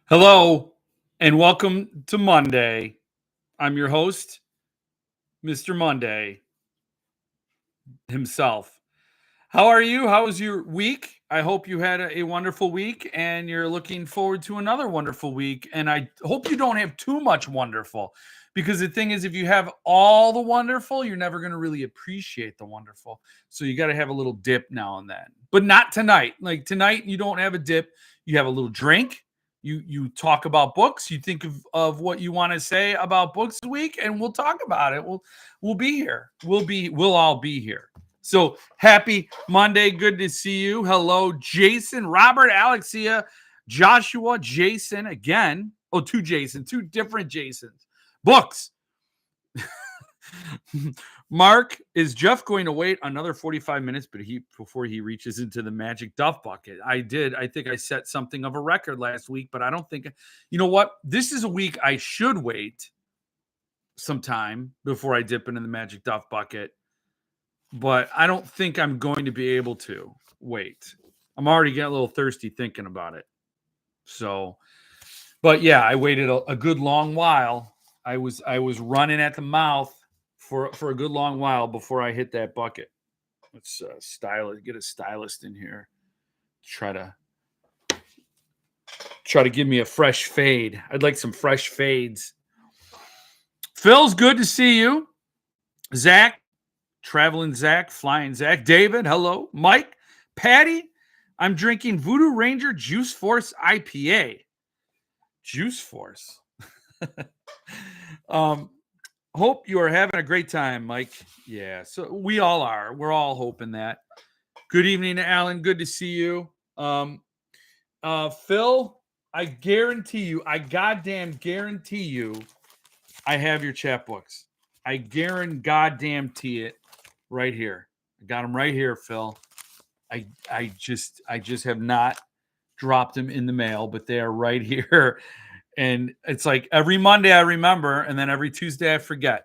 Hello and welcome to Monday. I'm your host, Mr. Monday himself. How are you? How was your week? I hope you had a wonderful week and you're looking forward to another wonderful week. And I hope you don't have too much wonderful because the thing is, if you have all the wonderful, you're never going to really appreciate the wonderful. So you got to have a little dip now and then, but not tonight. Like tonight, you don't have a dip, you have a little drink. You talk about books. You think of what you want to say about books this week, and we'll talk about it. We'll be here. We'll all be here. So happy Monday. Good to see you. Hello, Jason, Robert, Alexia, Joshua, Jason again. Oh, two Jason, two different Jasons. Books. Mark, is Jeff going to wait another 45 minutes before he reaches into the magic duff bucket? I think I set something of a record last week, but I don't think, you know what? This is a week I should wait some time before I dip into the magic duff bucket, but I don't think I'm going to be able to wait. I'm already getting a little thirsty thinking about it. So, but yeah, I waited a good long while. I was running at the mouth for a good long while before I hit that bucket. Let's get a stylist in here. Try to give me a fresh fade. I'd like some fresh fades. Phil's good to see you. Zach, traveling Zach, flying Zach. David, hello. Mike, Patty, I'm drinking Voodoo Ranger Juice Force IPA. Juice Force. Hope you are having a great time, Mike. Yeah, so we all are. We're all hoping that. Good evening, Alan. Good to see you. Phil, I goddamn guarantee you, I have your chapbooks. I guarantee it right here. I got them right here, Phil. I just have not dropped them in the mail, but they are right here. And it's like every Monday I remember, and then every Tuesday I forget.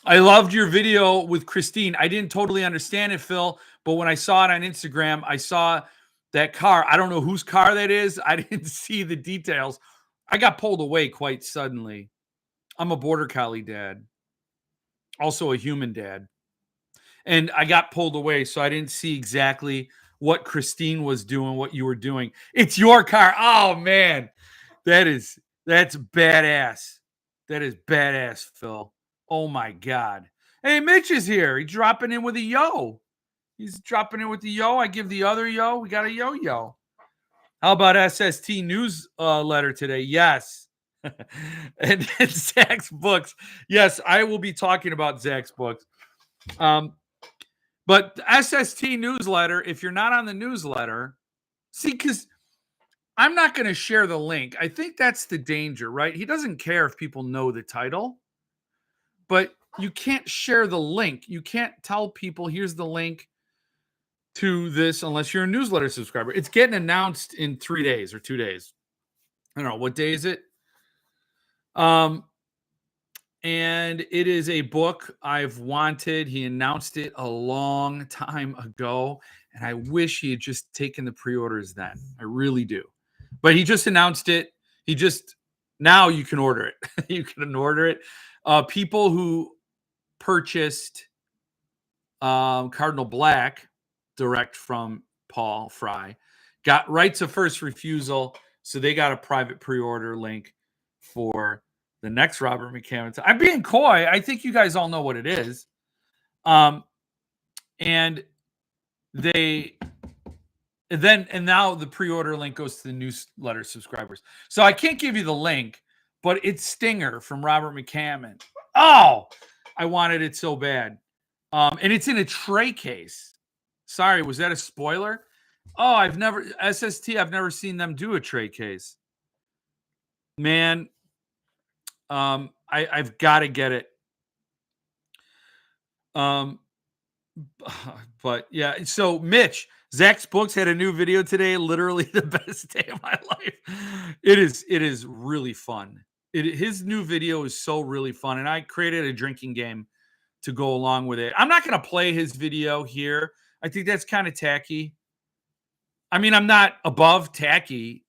I loved your video with Christine. I didn't totally understand it, Phil, but when I saw it on Instagram, I saw that car. I don't know whose car that is. I didn't see the details. I got pulled away quite suddenly. I'm a border collie dad, also a human dad. And I got pulled away, so I didn't see exactly what Christine was doing, what you were doing. It's your car. Oh, man. That's badass. That is badass, Phil. Oh, my God. Hey, Mitch is here. He's dropping in with a yo. I give the other yo. We got a yo-yo. How about SST newsletter today? Yes. and Zach's books. Yes, I will be talking about Zach's books. But the SST newsletter, if you're not on the newsletter, see, because I'm not going to share the link. I think that's the danger, right? He doesn't care if people know the title, but you can't share the link. You can't tell people, here's the link to this unless you're a newsletter subscriber. It's getting announced in 3 days or 2 days. I don't know. What day is it? And it is a book I've wanted. He announced it a long time ago, and I wish he had just taken the pre-orders then. I really do. But he just announced it. Now you can order it. You can order it. People who purchased Cardinal Black direct from Paul Fry got rights of first refusal, so they got a private pre-order link for the next Robert McCammon. I'm being coy. I think you guys all know what it is. And now the pre-order link goes to the newsletter subscribers. So I can't give you the link, but it's Stinger from Robert McCammon. Oh, I wanted it so bad. And it's in a tray case. Sorry, was that a spoiler? Oh, I've never seen them do a tray case. Man, I've got to get it. But yeah, so Mitch, Zach's books had a new video today. Literally the best day of my life. It is really fun. His new video is so really fun, and I created a drinking game to go along with it. I'm not going to play his video here. I think that's kind of tacky. I mean, I'm not above tacky,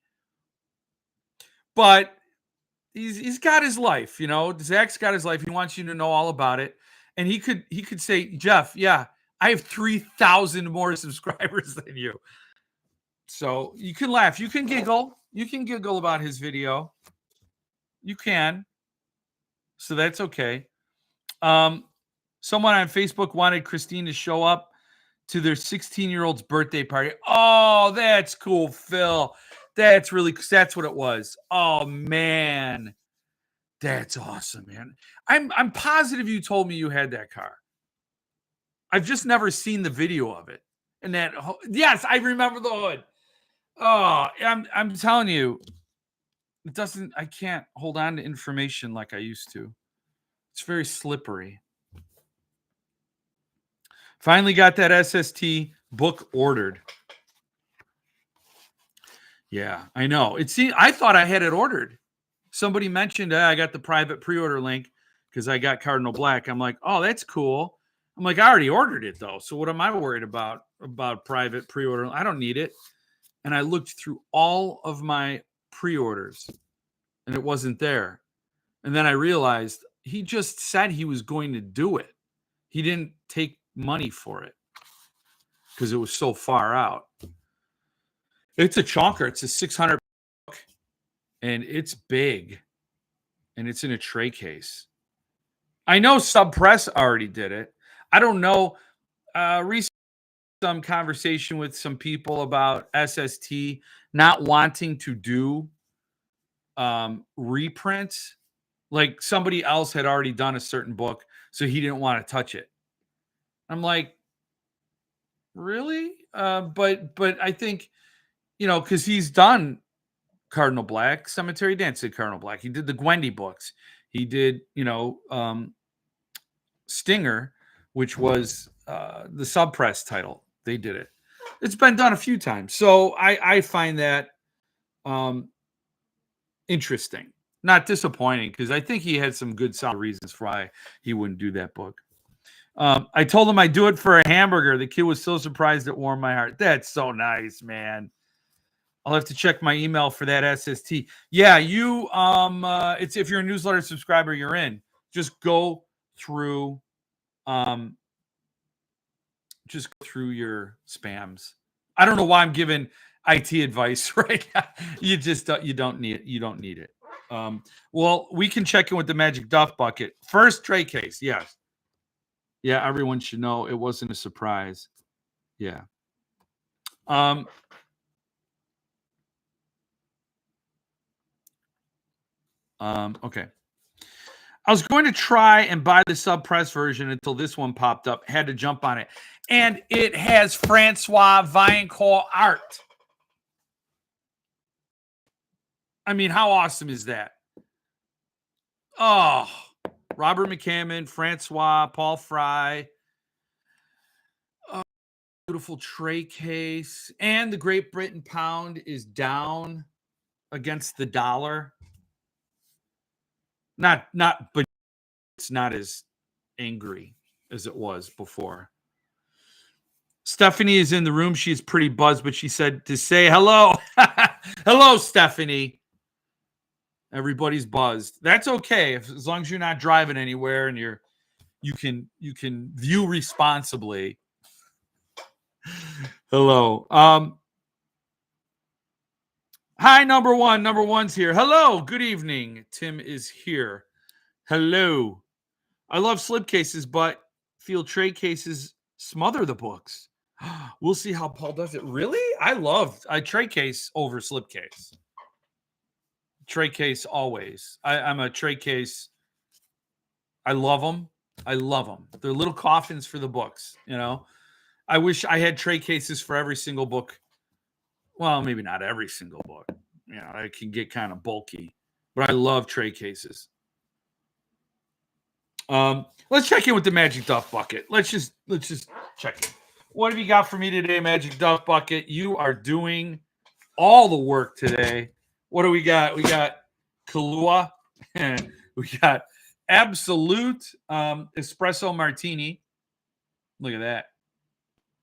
but he's got his life, you know. Zach's got his life. He wants you to know all about it. And he could say, Jeff, yeah, I have 3,000 more subscribers than you. So you can laugh. You can giggle. You can giggle about his video. You can. So that's okay. Someone on Facebook wanted Christine to show up to their 16-year-old's birthday party. Oh, that's cool, Phil. That's what it was. Oh man. That's awesome, man. I'm positive you told me you had that car. I've just never seen the video of it. And that yes, I remember the hood. Oh, I'm telling you, I can't hold on to information like I used to. It's very slippery. Finally got that SST book ordered. Yeah, I know. I thought I had it ordered. Somebody mentioned I got the private pre-order link because I got Cardinal Black. I'm like, oh, that's cool. I'm like, I already ordered it though. So what am I worried about private pre-order? I don't need it. And I looked through all of my pre-orders and it wasn't there. And then I realized he just said he was going to do it. He didn't take money for it because it was so far out. It's a chonker. It's a 600 book and it's big and it's in a tray case. I know Sub Press already did it. I don't know. Recently, some conversation with some people about SST not wanting to do reprints. Like somebody else had already done a certain book, so he didn't want to touch it. I'm like, really? But I think, you know, because he's done Cardinal Black, Cemetery Dance did Cardinal Black. He did the Gwendy books. He did, you know, Stinger, which was the Sub Press title. They did it. It's been done a few times. So I find that interesting. Not disappointing because I think he had some good solid reasons for why he wouldn't do that book. I told him I'd do it for a hamburger. The kid was so surprised it warmed my heart. That's so nice, man. I'll have to check my email for that SST. Yeah, you it's if you're a newsletter subscriber, you're in. Just go through your spams. I don't know why I'm giving IT advice right now. You don't need it. Well, we can check in with the Magic Duff Bucket. First tray case, yes. Yeah, everyone should know it wasn't a surprise. Yeah. Okay. I was going to try and buy the Sub Press version until this one popped up. Had to jump on it. And it has Francois Vaillancourt art. I mean, how awesome is that? Oh, Robert McCammon, Francois, Paul Fry. Oh, beautiful tray case. And the Great Britain pound is down against the dollar. But it's not as angry as it was before. Stephanie is in the room. She's pretty buzzed, but she said to say hello. Hello, Stephanie. Everybody's buzzed. That's okay as long as you're not driving anywhere and you can view responsibly. Hello. Hi, number one. Number one's here. Hello. Good evening. Tim is here. Hello. I love slipcases, but feel tray cases smother the books. We'll see how Paul does it. Really? I love a tray case over slipcase. Tray case always. I'm a tray case. I love them. They're little coffins for the books, you know. I wish I had tray cases for every single book. Well, maybe not every single book. You know, it can get kind of bulky. But I love tray cases. Let's check in with the Magic Duff Bucket. Let's just check it. What have you got for me today, Magic Duff Bucket? You are doing all the work today. What do we got? We got Kahlua. We got Absolute Espresso Martini. Look at that.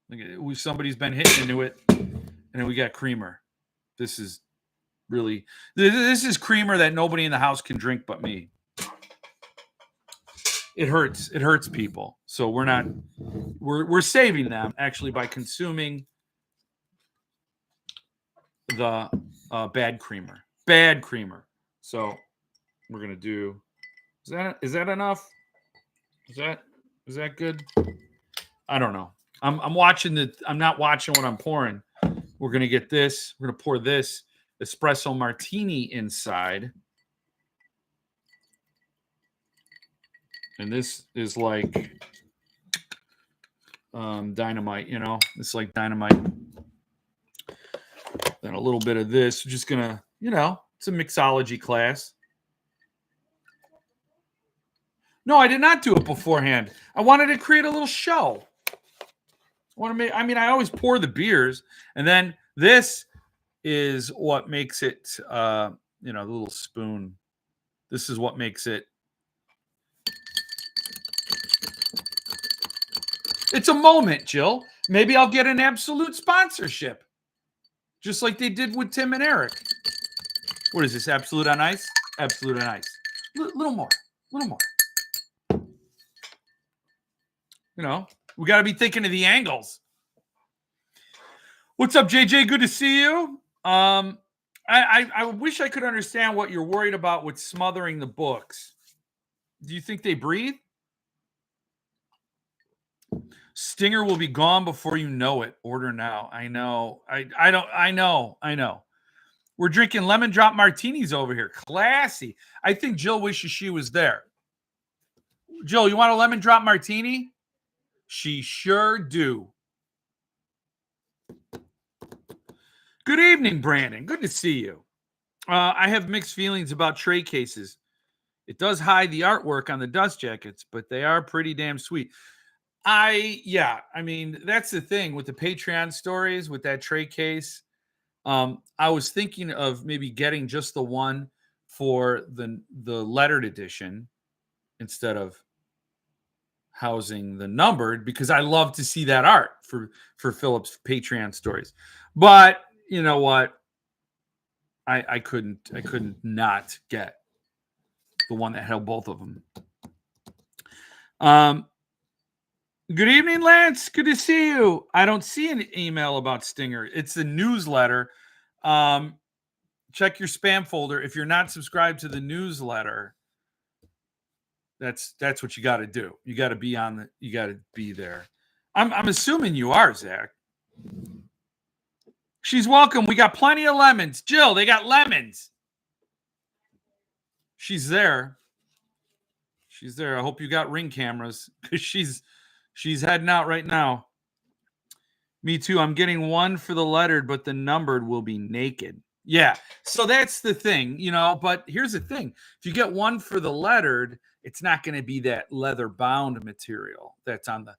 Look at it. Somebody's been hitting into it. And then we got creamer. This is really, this is creamer that nobody in the house can drink but me. It hurts people. So we're saving them actually by consuming the bad creamer. So we're gonna do, is that enough? Is that good? I don't know. I'm watching I'm not watching what I'm pouring. We're gonna get this. We're gonna pour this espresso martini inside. And this is like dynamite, it's like dynamite. Then a little bit of this. We're just gonna, it's a mixology class. No, I did not do it beforehand. I wanted to create a little show. I always pour the beers, and then this is what makes it, the little spoon. This is what makes it. It's a moment, Jill. Maybe I'll get an absolute sponsorship, just like they did with Tim and Eric. What is this? Absolute on ice? Absolute on ice. Little more. We got to be thinking of the angles. What's up, JJ? Good to see you. I wish I could understand what you're worried about with smothering the books. Do you think they breathe? Stinger will be gone before you know it. Order now. I know. I know. We're drinking lemon drop martinis over here. Classy. I think Jill wishes she was there. Jill, you want a lemon drop martini? She sure do. Good evening, Brandon. Good to see you. I have mixed feelings about tray cases. It does hide the artwork on the dust jackets, but they are pretty damn sweet. That's the thing with the Patreon stories with that tray case. I was thinking of maybe getting just the one for the lettered edition instead of housing the numbered, because I love to see that art for Philip's Patreon stories. But you know what? I couldn't not get the one that held both of them. Good evening, Lance. Good to see you. I don't see an email about Stinger. It's a newsletter. Check your spam folder. If you're not subscribed to the newsletter, that's what you got to do. You got to be you got to be there. I'm assuming you are, Zach. She's welcome. We got plenty of lemons. Jill, they got lemons. She's there. I hope you got Ring cameras, because she's heading out right now. Me too. I'm getting one for the lettered, but the numbered will be naked. Yeah. So that's the thing, but here's the thing. If you get one for the lettered, it's not going to be that leather bound material that's on the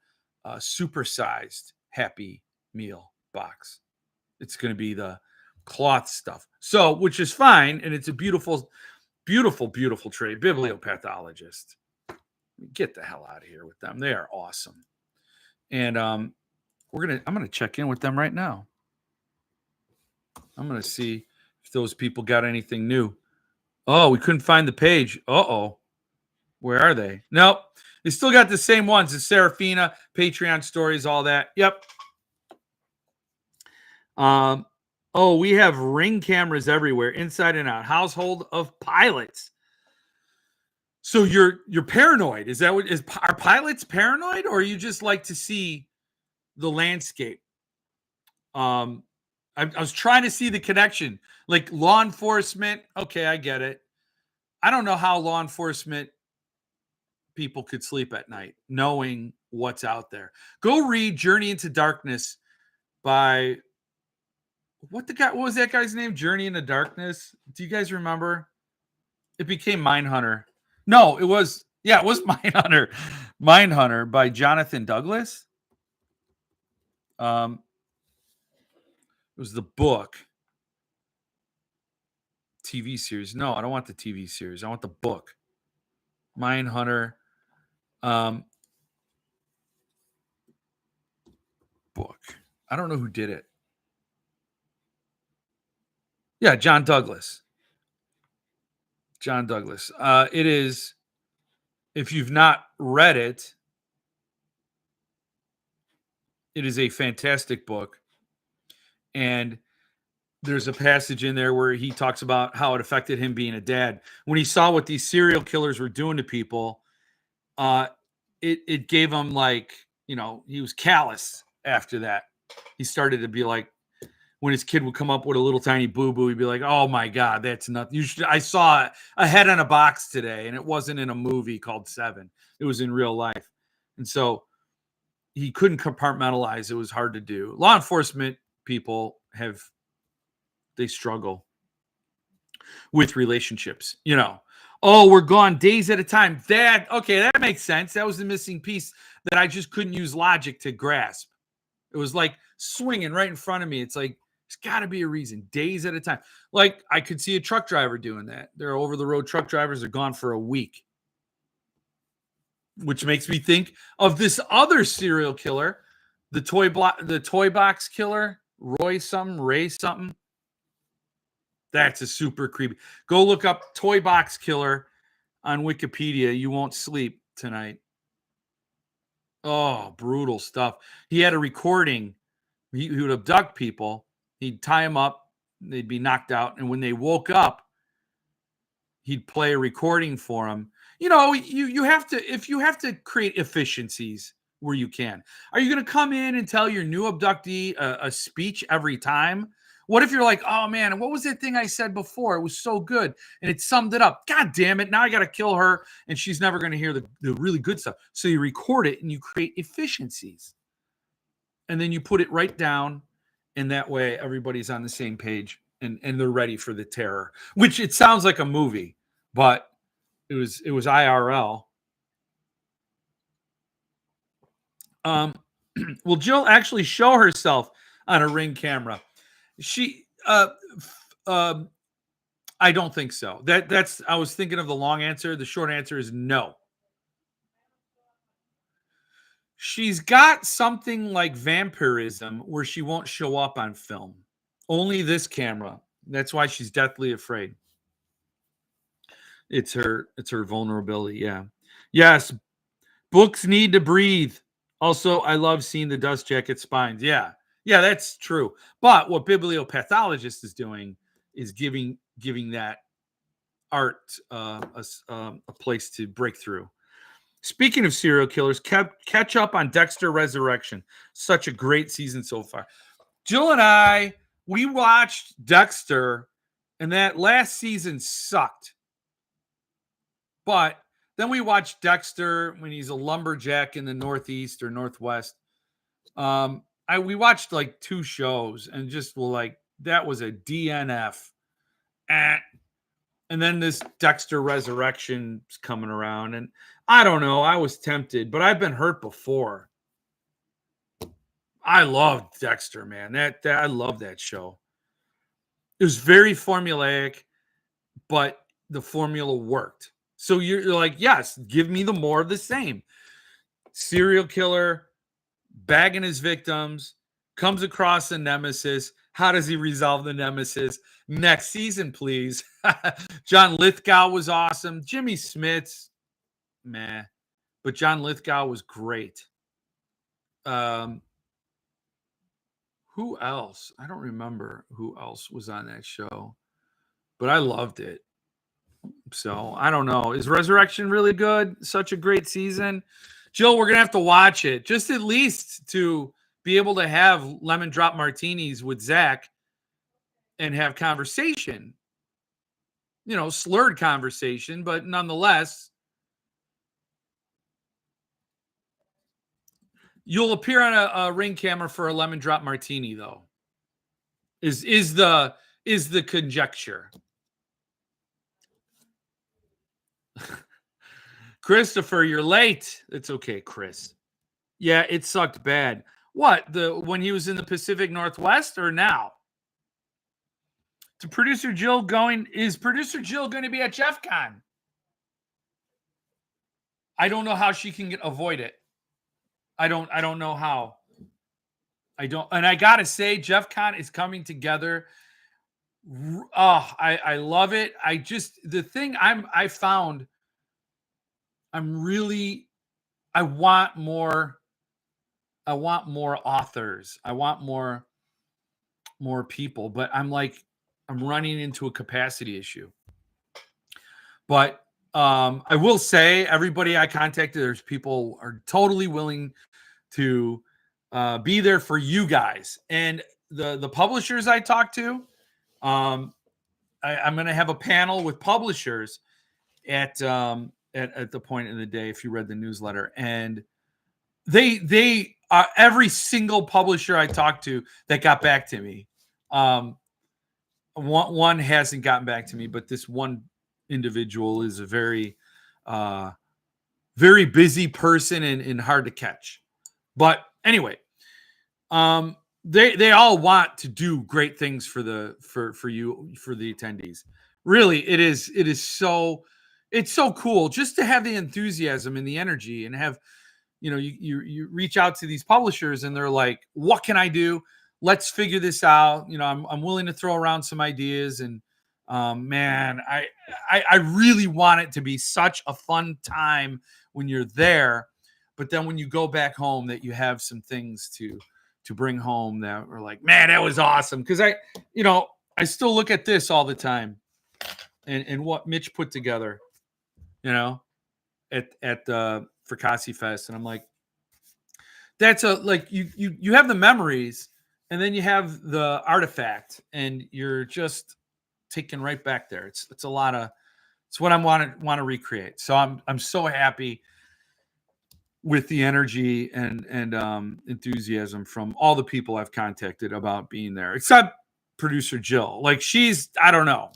supersized Happy Meal box. It's going to be the cloth stuff. So, which is fine. And it's a beautiful, beautiful, beautiful tray. Bibliopathologist. Get the hell out of here with them. They are awesome. And I'm going to check in with them right now. I'm going to see if those people got anything new. Oh, we couldn't find the page. Uh-oh. Where are they? Nope. They still got the same ones. The Serafina, Patreon stories, all that. Yep. We have Ring cameras everywhere, inside and out. Household of pilots. So you're paranoid. Is that are pilots paranoid, or you just like to see the landscape? I was trying to see the connection, like law enforcement. Okay, I get it. I don't know how law enforcement people could sleep at night knowing what's out there. Go read Journey into Darkness by what was that guy's name? Journey into Darkness. Do you guys remember? It became Mindhunter. No, it was Mindhunter. Mindhunter by Jonathan Douglas. It was the book. TV series. No, I don't want the TV series. I want the book. Mindhunter. Book. I don't know who did it. Yeah, John Douglas. John Douglas. It is, if you've not read it, it is a fantastic book. And there's a passage in there where he talks about how it affected him being a dad. When he saw what these serial killers were doing to people, uh, it gave him, like, he was callous after that. He started to be like, when his kid would come up with a little tiny boo boo, he'd be like, "Oh my god, that's nothing." I saw a head on a box today, and it wasn't in a movie called Seven. It was in real life, and so he couldn't compartmentalize. It was hard to do. Law enforcement people they struggle with relationships. Oh, we're gone days at a time. That makes sense. That was the missing piece that I just couldn't use logic to grasp. It was like swinging right in front of me. It's like, there's got to be a reason. Days at a time. Like, I could see a truck driver doing that. They're over the road truck drivers. Are gone for a week, which makes me think of this other serial killer, the toy box killer, Ray something. That's a super creepy. Go look up toy box killer on Wikipedia. You won't sleep tonight. Oh, brutal stuff. He had a recording. He would abduct people. He'd tie them up. They'd be knocked out. And when they woke up, he'd play a recording for them. You have to, if you have to create efficiencies where you can. Are you going to come in and tell your new abductee a speech every time? What if you're like, "Oh man, what was that thing I said before? It was so good, and it summed it up. God damn it! Now I got to kill her, and she's never going to hear the really good stuff." So you record it and you create efficiencies, and then you put it right down, and that way everybody's on the same page, and they're ready for the terror. Which, it sounds like a movie, but it was IRL. Will Jill actually show herself on a Ring camera? She I don't think so. That's I was thinking of the long answer. The short answer is no. She's got something like vampirism where she won't show up on film. Only this camera. That's why she's deathly afraid. It's her vulnerability, yeah. Yes, books need to breathe. Also, I love seeing the dust jacket spines. Yeah. Yeah, that's true. But what bibliopathologist is doing is giving that art a place to break through. Speaking of serial killers, catch up on Dexter Resurrection. Such a great season so far. Jill and I, we watched Dexter, and that last season sucked. But then we watched Dexter when he's a lumberjack in the Northeast or Northwest. We watched like 2 shows and just were like, that was a DNF. And then this Dexter Resurrection's coming around, and I don't know. I was tempted, but I've been hurt before. I loved Dexter, man. That I love that show. It was very formulaic, but the formula worked. So you're like, yes, give me the more of the same. Serial killer, bagging his victims, comes across a nemesis. How does he resolve the nemesis? Next season, please. John Lithgow was awesome. Jimmy Smits, meh. But John Lithgow was great. Who else? I don't remember who else was on that show, but I loved it. So I don't know. Is Resurrection really good? Such a great season. Jill, we're going to have to watch it just at least to be able to have lemon drop martinis with Zach and have conversation, slurred conversation, but nonetheless, you'll appear on a Ring camera for a lemon drop martini, though. Is the conjecture. Christopher, you're late. It's okay, Chris. Yeah, it sucked bad. What, when he was in the Pacific Northwest or now? Is producer Jill going to be at Jeff Con? I don't know how she can avoid it. I don't know how. And I gotta say, Jeff Con is coming together Oh, I love it. I just the thing I found I'm really I want more I want more authors. I want more people, but I'm like I'm running into a capacity issue. But I will say everybody I contacted, there's people are totally willing to be there for you guys. And the publishers I talked to, um, I'm going to have a panel with publishers at the point in the day. If you read the newsletter, and they every single publisher I talked to that got back to me. One hasn't gotten back to me, but this one individual is a uh, very busy person and hard to catch. But anyway, um, they all want to do great things for the attendees. Really, it is so it's so cool just to have the enthusiasm and the energy and have you reach out to these publishers and they're like, what can I do? Let's figure this out. I'm willing to throw around some ideas. And man, I really want it to be such a fun time when you're there, but then when you go back home that you have some things to bring home that were like, man, that was awesome. Because I still look at this all the time and what Mitch put together, you know, at the Fracassi Fest, and I'm like, that's a like you have the memories, and then you have the artifact, and you're just taken right back there. It's a lot of it's what I want to recreate. So I'm so happy with the energy and enthusiasm from all the people I've contacted about being there, except producer Jill. Like I don't know.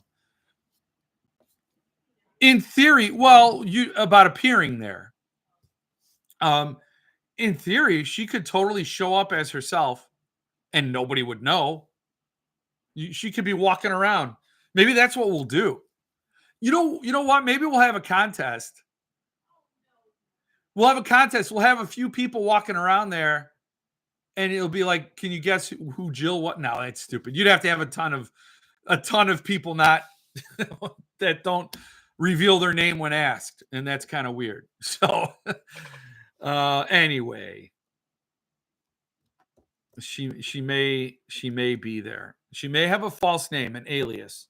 In theory, well, you about appearing there. Um, in theory, she could totally show up as herself and nobody would know. She could be walking around. Maybe that's what we'll do. You know what? Maybe we'll have a contest. We'll have a contest. We'll have a few people walking around there, and it'll be like, can you guess who Jill? What? No, that's stupid. You'd have to have a ton of people not that don't reveal their name when asked, and that's kind of weird. So, anyway, she may be there. She may have a false name, an alias.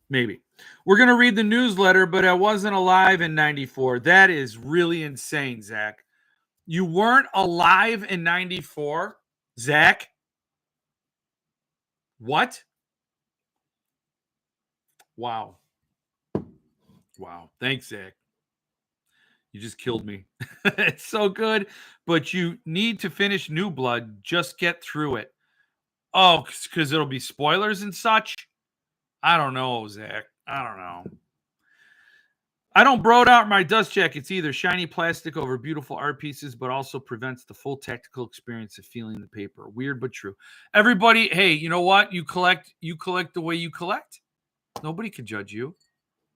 Maybe. We're going to read the newsletter, but I wasn't alive in 94. That is really insane, Zach. You weren't alive in 94? Zach? What? Wow. Wow. Thanks, Zach. You just killed me. It's so good, but you need to finish New Blood. Just get through it. Oh, because it'll be spoilers and such? I don't know, Zach. I don't know. I don't broad out my dust jackets either. Shiny plastic over beautiful art pieces, but also prevents the full tactical experience of feeling the paper. Weird but true. Everybody, hey, you know what? You collect the way you collect. Nobody can judge you.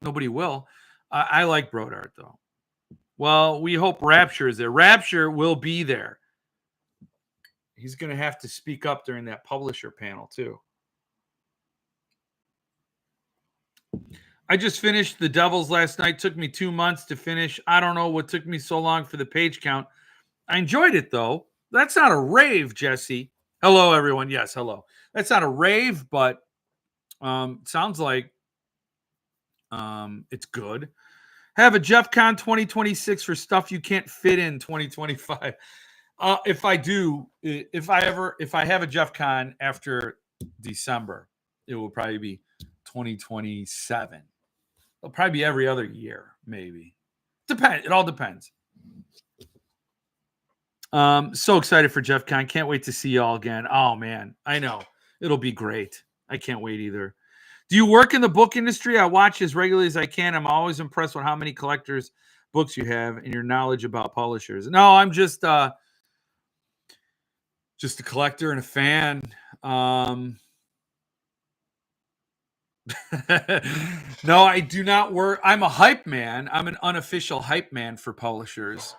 Nobody will. I like broad art though. Well, we hope Rapture is there. Rapture will be there. He's going to have to speak up during that publisher panel too. I just finished The Devils last night. Took me 2 months to finish. I don't know what took me so long for the page count. I enjoyed it, though. That's not a rave, Jesse. Hello, everyone. Yes, hello. That's not a rave, but sounds like it's good. Have a Jeff Con 2026 for stuff you can't fit in 2025. If I do, if I have a Jeff Con after December, it will probably be 2027. It'll probably be every other year, maybe. It all depends. So excited for Jeff Con. Can't wait to see y'all again. Oh man, I know. It'll be great. I can't wait either. Do you work in the book industry? I watch as regularly as I can. I'm always impressed with how many collectors books you have and your knowledge about publishers. No, I'm just a collector and a fan. No, I do not work. I'm a hype man. I'm an unofficial hype man for publishers.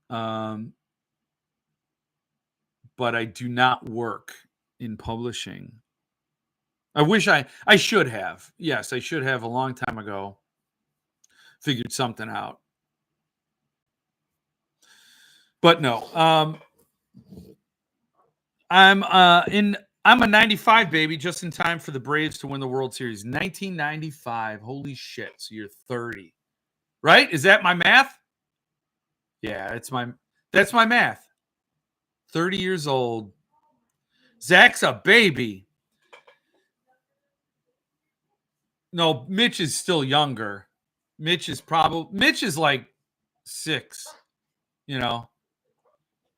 But but I do not work in publishing. I wish I should have. Yes, I should have a long time ago figured something out. But no. I'm a 95 baby, just in time for the Braves to win the World Series. 1995. Holy shit. So you're 30. Right? Is that my math? Yeah, that's my math. 30 years old. Zach's a baby. No, Mitch is still younger. Mitch is like 6, you know.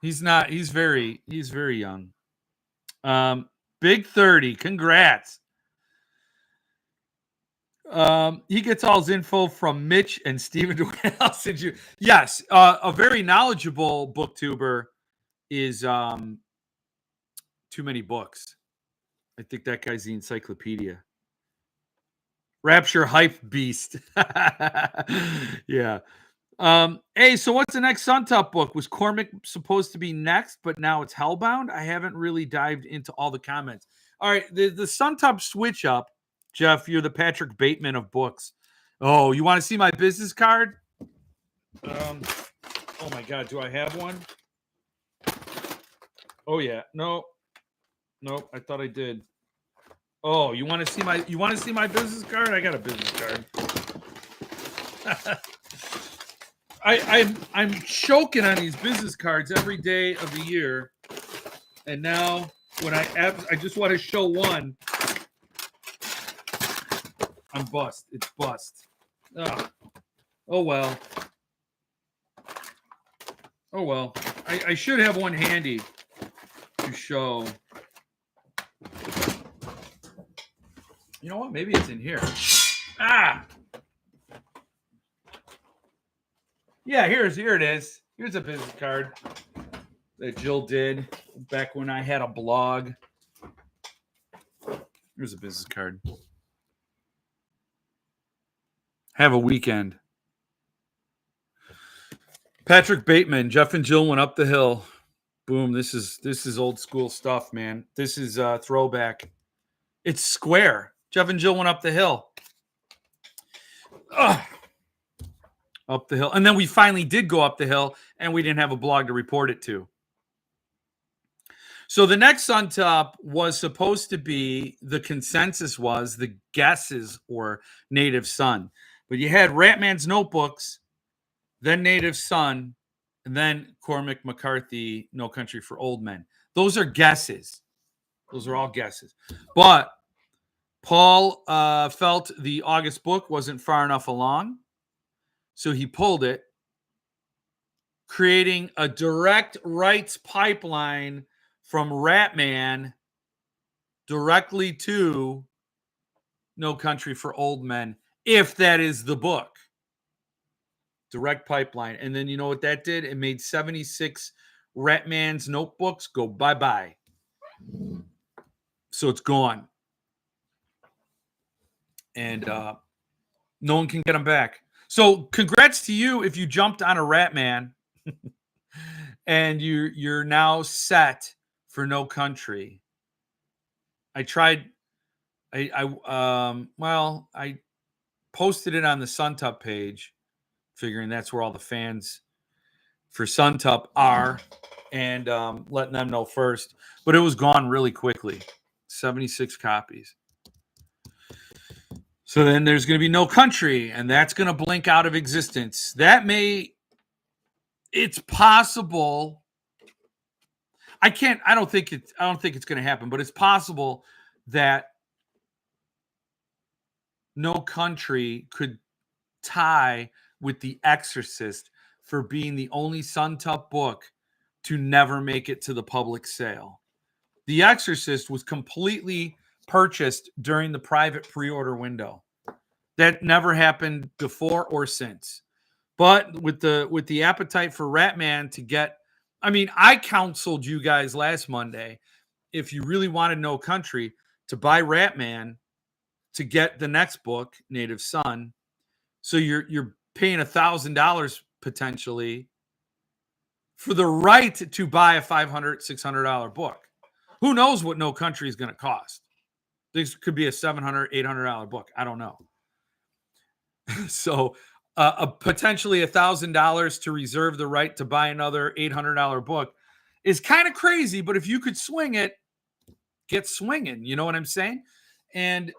He's very young. Big 30. Congrats. He gets all his info from Mitch and Steven. What else did you? Yes, a very knowledgeable booktuber is Too Many Books. I think that guy's the encyclopedia. Rapture hype beast. Yeah. Hey, so what's the next Suntop book? Was Cormac supposed to be next, but now it's Hellbound? I haven't really dived into all the comments. All right, the Suntop switch up. Jeff, you're the Patrick Bateman of books. Oh, you want to see my business card? Oh my God, do I have one? Oh yeah, no, I thought I did. Oh, you want to see my business card? I got a business card. I'm choking on these business cards every day of the year, and now when I just want to show one, I'm bust. It's bust. Oh well. Oh well. I should have one handy to show. You know what? Maybe it's in here. Yeah, here it is. Here's a business card that Jill did back when I had a blog. Here's a business card. Have a weekend. Patrick Bateman, Jeff and Jill went up the hill. Boom. This is old school stuff, man. This is throwback. It's square. Jeff and Jill went up the hill. Ugh. Up the hill. And then we finally did go up the hill, and we didn't have a blog to report it to. So the next Suntop was supposed to be, the consensus was, the guesses or Native Son. But you had Ratman's Notebooks, then Native Son, and then Cormac McCarthy, No Country for Old Men. Those are guesses. Those are all guesses. But Paul felt the August book wasn't far enough along, so he pulled it, creating a direct rights pipeline from Ratman directly to No Country for Old Men, if that is the book. Direct pipeline. And then you know what that did? It made 76 Ratman's Notebooks go bye-bye. So it's gone. And no one can get them back. So congrats to you if you jumped on a Ratman and you're now set for No Country. I posted it on the Suntop page, figuring that's where all the fans for Suntop are, and letting them know first. But it was gone really quickly. 76 copies. So then there's going to be No Country, and that's going to blink out of existence. It's possible. I don't think it's going to happen, but it's possible that No Country could tie with The Exorcist for being the only Suntop book to never make it to the public sale. The Exorcist was completely purchased during the private pre-order window. That never happened before or since. But with the appetite for Ratman to get, I counseled you guys last Monday, if you really wanted No Country, to buy Ratman to get the next book, Native Son. So you're paying $1,000 potentially for the right to buy a $500, $600 book. Who knows what No Country is going to cost? This could be a $700, $800 book. I don't know. So potentially $1,000 to reserve the right to buy another $800 book is kind of crazy. But if you could swing it, get swinging. You know what I'm saying? And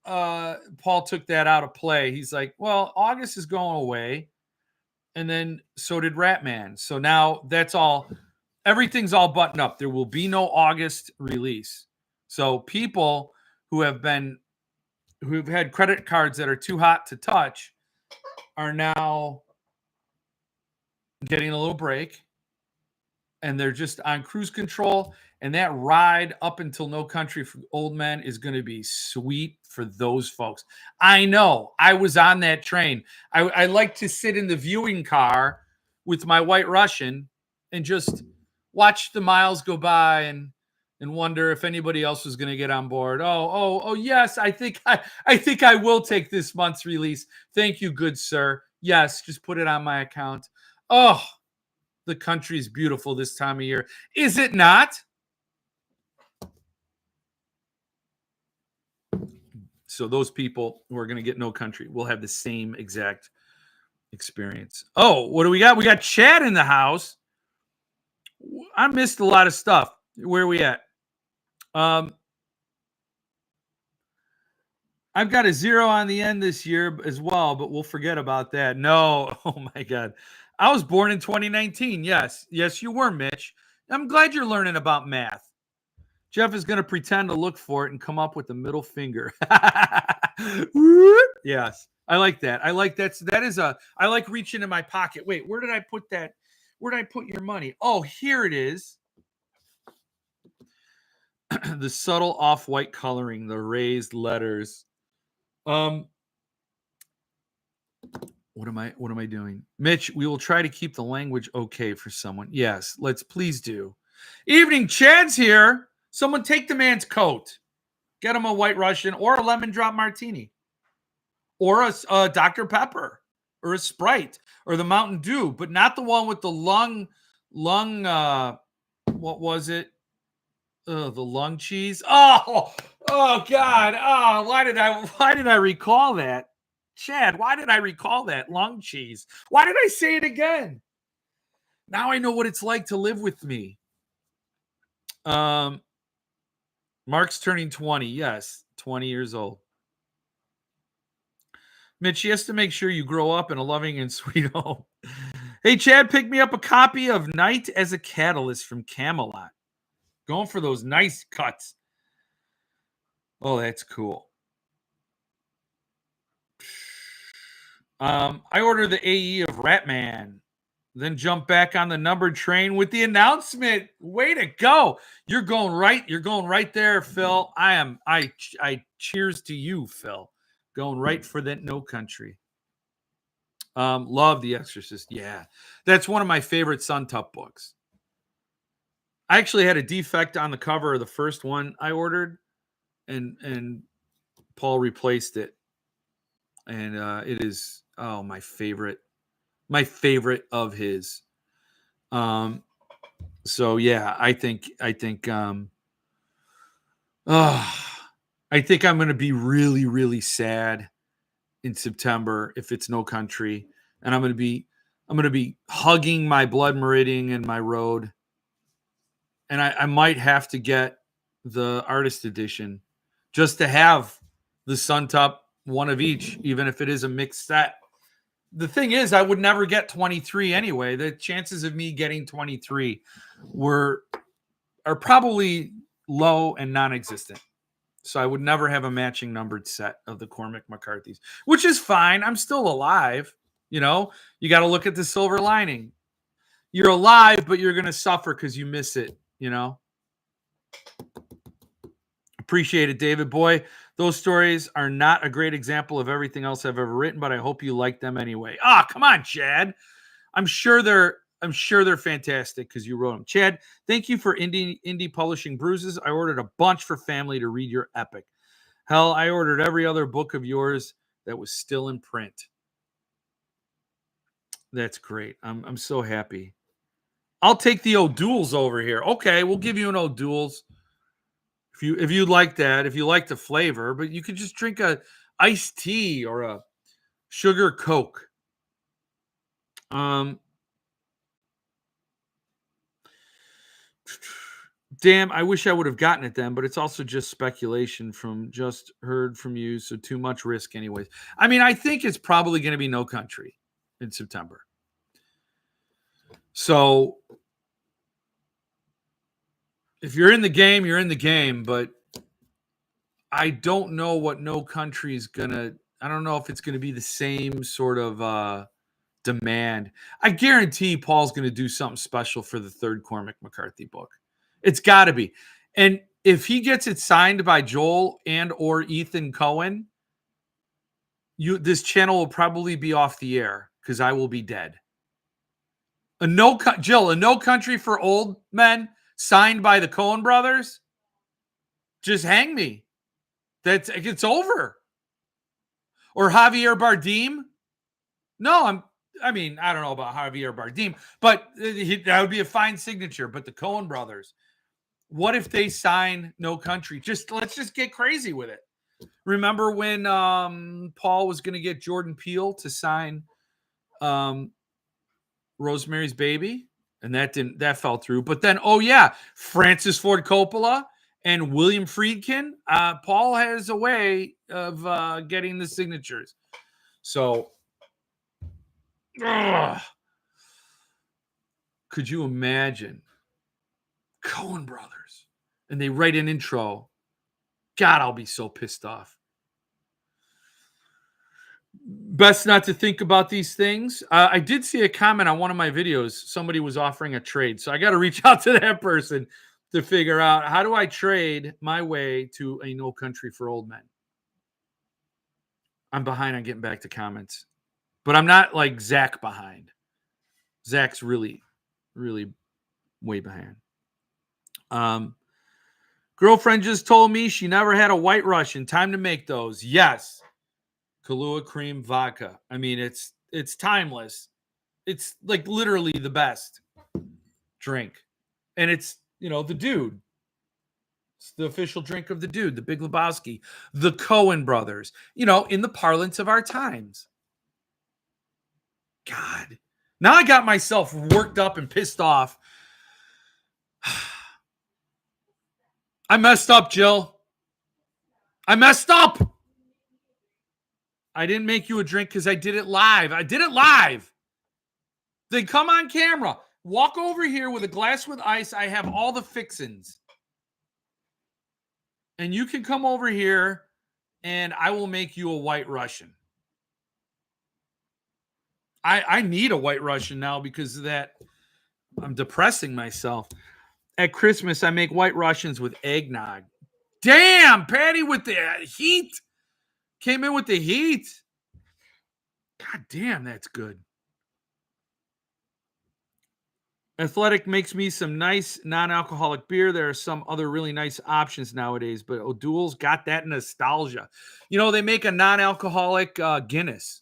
Paul took that out of play. He's like, well, August is going away. And then so did Ratman. So now that's all. Everything's all buttoned up. There will be no August release. So people who've had credit cards that are too hot to touch are now getting a little break, and they're just on cruise control. And that ride up until No Country for Old Men is going to be sweet for those folks. I know. I was on that train. I like to sit in the viewing car with my White Russian and just watch the miles go by and wonder if anybody else was going to get on board. Oh, yes, I think I will take this month's release. Thank you, good sir. Yes, just put it on my account. Oh, the country is beautiful this time of year. Is it not? So those people who are going to get No Country will have the same exact experience. Oh, what do we got? We got Chad in the house. I missed a lot of stuff. Where are we at? I've got a 0 on the end this year as well, but we'll forget about that. No. Oh, my God. I was born in 2019. Yes. Yes, you were, Mitch. I'm glad you're learning about math. Jeff is going to pretend to look for it and come up with the middle finger. Yes. I like that. I like I like reaching in my pocket. Wait, where did I put that? Where did I put your money? Oh, here it is. The subtle off-white coloring, the raised letters. What am I doing? Mitch, we will try to keep the language okay for someone. Yes, let's please do. Evening, Chad's here. Someone take the man's coat. Get him a White Russian or a lemon drop martini. Or a Dr. Pepper. Or a Sprite. Or the Mountain Dew. But not the one with the lung, what was it? The lung cheese. Oh God. Oh, why did I recall that? Chad, why did I recall that? Lung cheese. Why did I say it again? Now I know what it's like to live with me. Mark's turning 20. Yes, 20 years old. Mitch, he has to make sure you grow up in a loving and sweet home. Hey, Chad, pick me up a copy of Night as a Catalyst from Camelot. Going for those nice cuts. Oh, that's cool. I ordered the AE of Ratman, then jump back on the numbered train with the announcement. Way to go. You're going right there, Phil. I cheers to you, Phil. Going right for that No Country. Love The Exorcist. Yeah. That's one of my favorite Suntup books. I actually had a defect on the cover of the first one I ordered, and Paul replaced it. And it is my favorite of his. So yeah, I think I'm going to be really, really sad in September if it's No Country, and I'm going to be hugging my Blood Meridian and my Road, and I might have to get the artist edition just to have the Suntup one of each, even if it is a mixed set. The thing is, I would never get 23 anyway. The chances of me getting 23 are probably low and non-existent. So I would never have a matching numbered set of the Cormac McCarthy's, which is fine. I'm still alive. You know, you got to look at the silver lining. You're alive, but you're going to suffer because you miss it, you know? Appreciate it, David. Boy, those stories are not a great example of everything else I've ever written, but I hope you like them anyway. Come on, Chad. I'm sure they're fantastic because you wrote them. Chad, thank you for indie publishing bruises. I ordered a bunch for family to read your epic. Hell, I ordered every other book of yours that was still in print. That's great. I'm so happy. I'll take the O'Doul's over here. Okay, we'll give you an O'Doul's if you like that, if you like the flavor, but you could just drink a iced tea or a sugar Coke. Damn, I wish I would have gotten it then, but it's also just speculation from just heard from you, so too much risk anyways. I mean, I think it's probably going to be No Country in September. So if you're in the game, you're in the game, but I don't know what No Country is going to I don't know if it's going to be the same sort of demand. I guarantee Paul's going to do something special for the third Cormac McCarthy book. It's got to be. And if he gets it signed by Joel and or Ethan Cohen, this channel will probably be off the air because I will be dead. A No Country for Old Men signed by the Coen brothers. Just hang me. It's over. Or Javier Bardem. No, I don't know about Javier Bardem, but that would be a fine signature. But the Coen brothers, what if they sign No Country? Let's just get crazy with it. Remember when Paul was going to get Jordan Peele to sign Rosemary's Baby, and that fell through. But then, Francis Ford Coppola and William Friedkin. Paul has a way of getting the signatures. So. Could you imagine Coen brothers and they write an intro? God, I'll be so pissed off. Best not to think about these things. I did see a comment on one of my videos. Somebody was offering a trade. So I got to reach out to that person to figure out how do I trade my way to a No Country for Old Men. I'm behind on getting back to comments. But I'm not like Zach behind. Zach's really, really way behind. Girlfriend just told me she never had a White Russian. Time to make those. Yes. Kahlua cream vodka. I mean, it's timeless. It's like literally the best drink. And it's, the dude. It's the official drink of the dude, the Big Lebowski, the Coen brothers, in the parlance of our times. God. Now I got myself worked up and pissed off. I messed up, Jill. I messed up. I didn't make you a drink because I did it live. Then come on camera. Walk over here with a glass with ice. I have all the fixins. And you can come over here and I will make you a White Russian. I need a White Russian now because of that. I'm depressing myself. At Christmas, I make White Russians with eggnog. Damn, Patty with the heat. Came in with the heat. God damn, that's good. Athletic makes me some nice non-alcoholic beer. There are some other really nice options nowadays, but O'Doul's got that nostalgia. They make a non-alcoholic Guinness.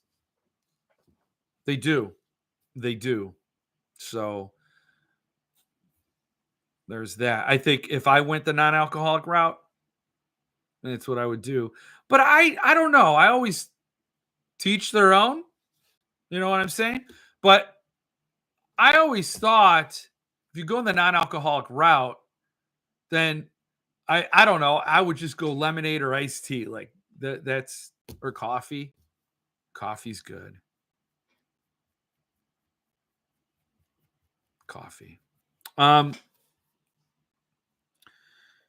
They do. So there's that. I think if I went the non-alcoholic route, that's what I would do. But I don't know. I always teach their own. You know what I'm saying? But I always thought if you go the non-alcoholic route, then I don't know. I would just go lemonade or iced tea, like that's or coffee. Coffee's good. Coffee.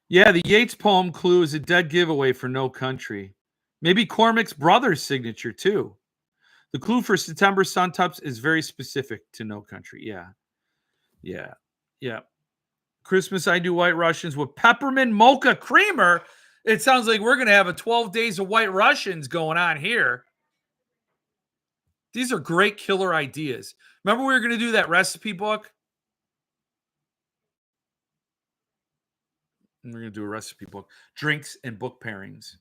Yeah, the Yeats poem clue is a dead giveaway for No Country. Maybe Cormac's brother's signature too. The clue for September Sun Tups is very specific to No Country. Yeah. Christmas, I do White Russians with peppermint mocha creamer. It sounds like we're going to have a 12 days of White Russians going on here. These are great killer ideas. Remember we were going to do that recipe book? And we're going to do a recipe book. Drinks and book pairings.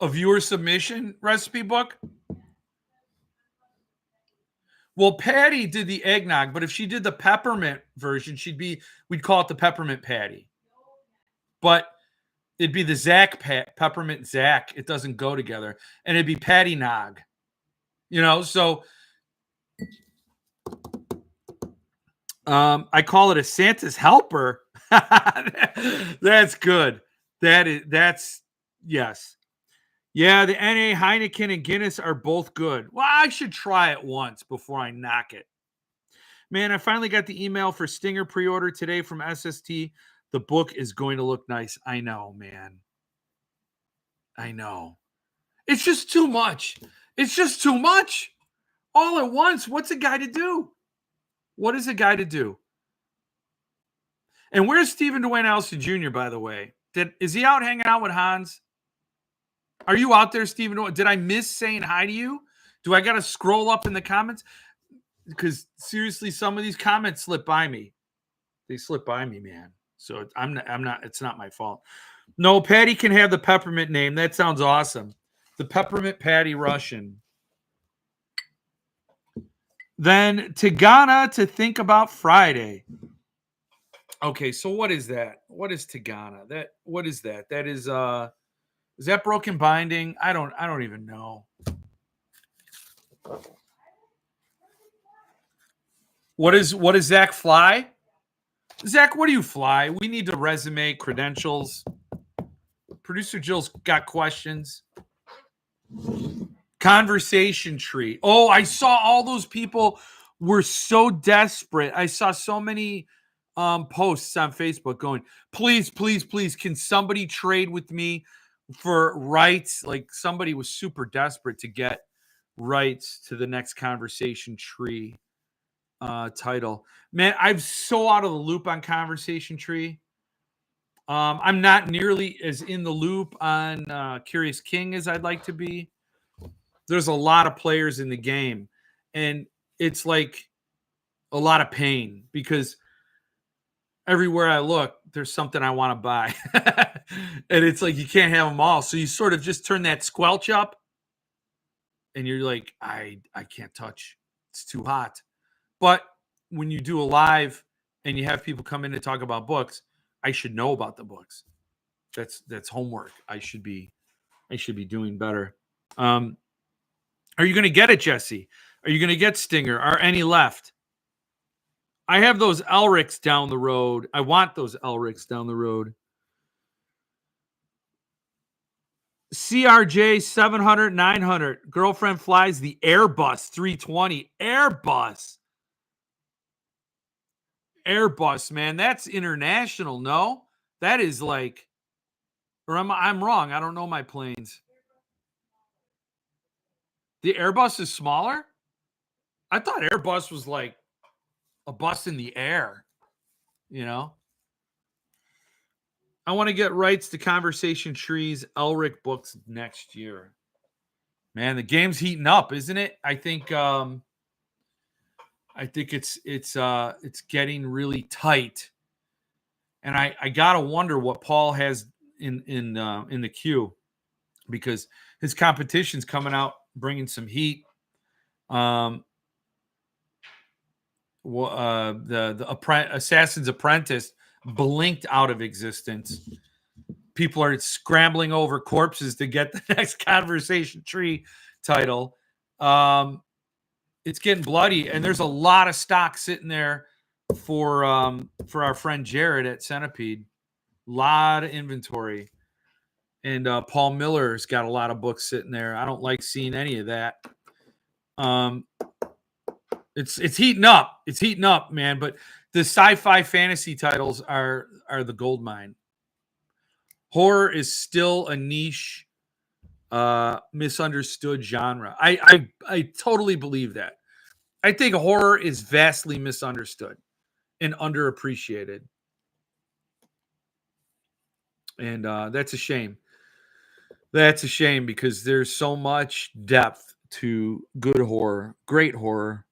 A viewer submission recipe book? Well, Patty did the eggnog, but if she did the peppermint version, we'd call it the peppermint patty. But it'd be the peppermint Zach. It doesn't go together. And it'd be patty nog. So I call it a Santa's helper. That's good. That's yes. Yeah, the NA, Heineken, and Guinness are both good. Well, I should try it once before I knock it. Man, I finally got the email for Stinger pre-order today from SST. The book is going to look nice. I know, man. I know. It's just too much. It's just too much. All at once. What's a guy to do? What is a guy to do? And where's Stephen Dwayne Allison Jr., by the way? Is he out hanging out with Hans? Are you out there, Stephen? Did I miss saying hi to you? Do I got to scroll up in the comments? Because seriously, some of these comments slip by me. They slip by me, man. So I'm not. It's not my fault. No, Patty can have the peppermint name. That sounds awesome. The peppermint Patty Russian. Then Tigana to think about Friday. Okay, so what is that? What is Tigana? What is that? That is that Broken Binding? I don't even know. What is Zach fly? Zach, what do you fly? We need a resume, credentials. Producer Jill's got questions. Conversation tree. Oh, I saw all those people were so desperate. I saw so many posts on Facebook going, please, please, please, can somebody trade with me for rights? Like somebody was super desperate to get rights to the next conversation tree title. Man, I'm so out of the loop on conversation tree. I'm not nearly as in the loop on Curious King as I'd like to be. There's a lot of players in the game, and it's like a lot of pain because everywhere I look, there's something I want to buy. And it's like you can't have them all. So you sort of just turn that squelch up and you're like, I can't touch. It's too hot. But when you do a live and you have people come in and talk about books, I should know about the books. That's homework. I should be doing better. Are you going to get it, Jesse? Are you going to get Stinger? Are any left? I have those Elrics down the road. I want those Elrics down the road. CRJ 700, 900. Girlfriend flies the Airbus 320. Airbus, man. That's international, no? That is like, or I'm wrong. I don't know my planes. The Airbus is smaller? I thought Airbus was like a bus in the air, I want to get rights to Conversation Tree's Elric books next year. Man, the game's heating up, isn't it? I think it's getting really tight. And I gotta wonder what Paul has in the queue, because his competition's coming out bringing some heat. The Assassin's Apprentice blinked out of existence. People are scrambling over corpses to get the next Conversation Tree title. It's getting bloody, and there's a lot of stock sitting there for our friend Jared at Centipede. A lot of inventory. And Paul Miller's got a lot of books sitting there. I don't like seeing any of that. It's heating up. It's heating up, man. But the sci-fi fantasy titles are the gold mine. Horror is still a niche, misunderstood genre. I totally believe that. I think horror is vastly misunderstood and underappreciated. And that's a shame. That's a shame because there's so much depth to good horror, great horror.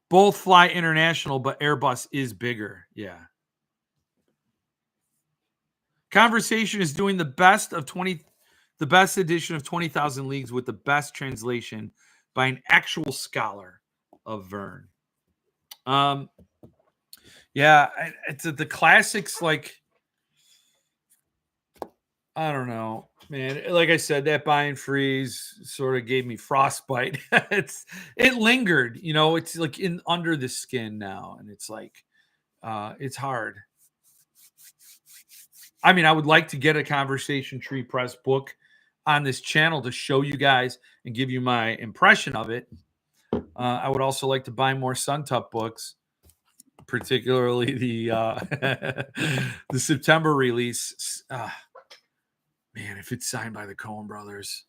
Both fly international, but Airbus is bigger. Yeah. Conversation is doing the best of 20 the best edition of 20,000 Leagues with the best translation by an actual scholar of Verne. Yeah, it's the classics. Like, I don't know, man. Like I said, that buy and freeze sort of gave me frostbite. It lingered, it's like in under the skin now, and it's like it's hard. I mean, I would like to get a Conversation Tree Press book on this channel to show you guys and give you my impression of it. I would also like to buy more Suntup books, particularly the the September release. Man, if it's signed by the Coen brothers.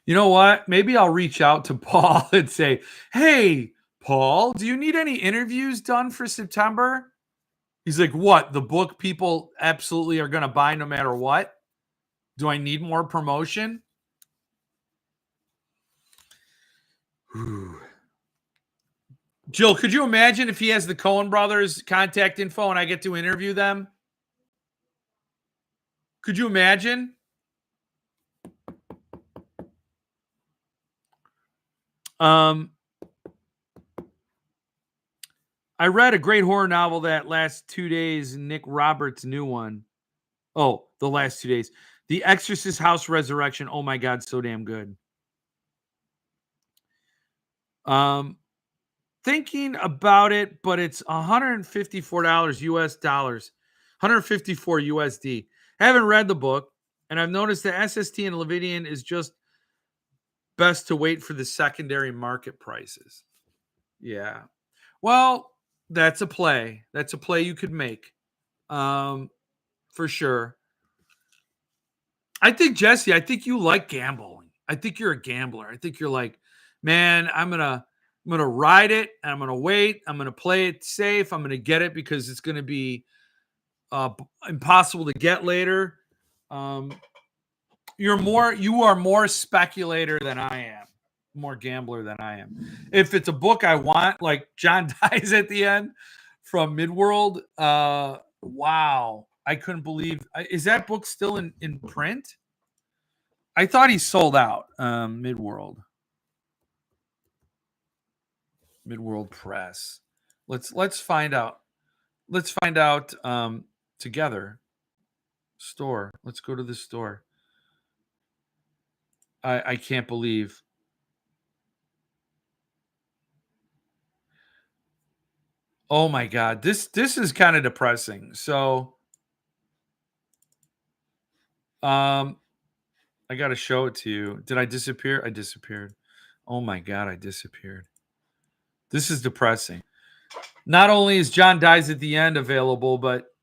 You know what? Maybe I'll reach out to Paul and say, hey, Paul, do you need any interviews done for September? He's like, what? The book people absolutely are going to buy no matter what? Do I need more promotion? Whew. Jill, could you imagine if he has the Coen brothers contact info and I get to interview them? Could you imagine? I read a great horror novel that last 2 days, Nick Roberts' new one. Oh, the last 2 days. The Exorcist House Resurrection. Oh my God, so damn good. Thinking about it, but it's $154 US dollars, 154 USD. Haven't read the book, and I've noticed that SST and Levidian is just best to wait for the secondary market prices. Yeah. Well, that's a play. That's a play you could make. For sure. I think, Jesse, I think you like gambling. I think you're a gambler. I think you're like, man, I'm gonna ride it and I'm gonna wait. I'm gonna play it safe. I'm gonna get it because it's gonna be impossible to get later. You are more speculator than I am, more gambler than I am. If it's a book I want, like John Dies at the End from Midworld, wow. I couldn't believe. Is that book still in print? I thought he sold out. Midworld Press. Let's find out. Let's find out together. Store. Let's go to the store. I can't believe. Oh my God. This is kind of depressing. So I got to show it to you. Did I disappear? I disappeared. Oh my God, I disappeared. This is depressing. Not only is John Dies at the End available, but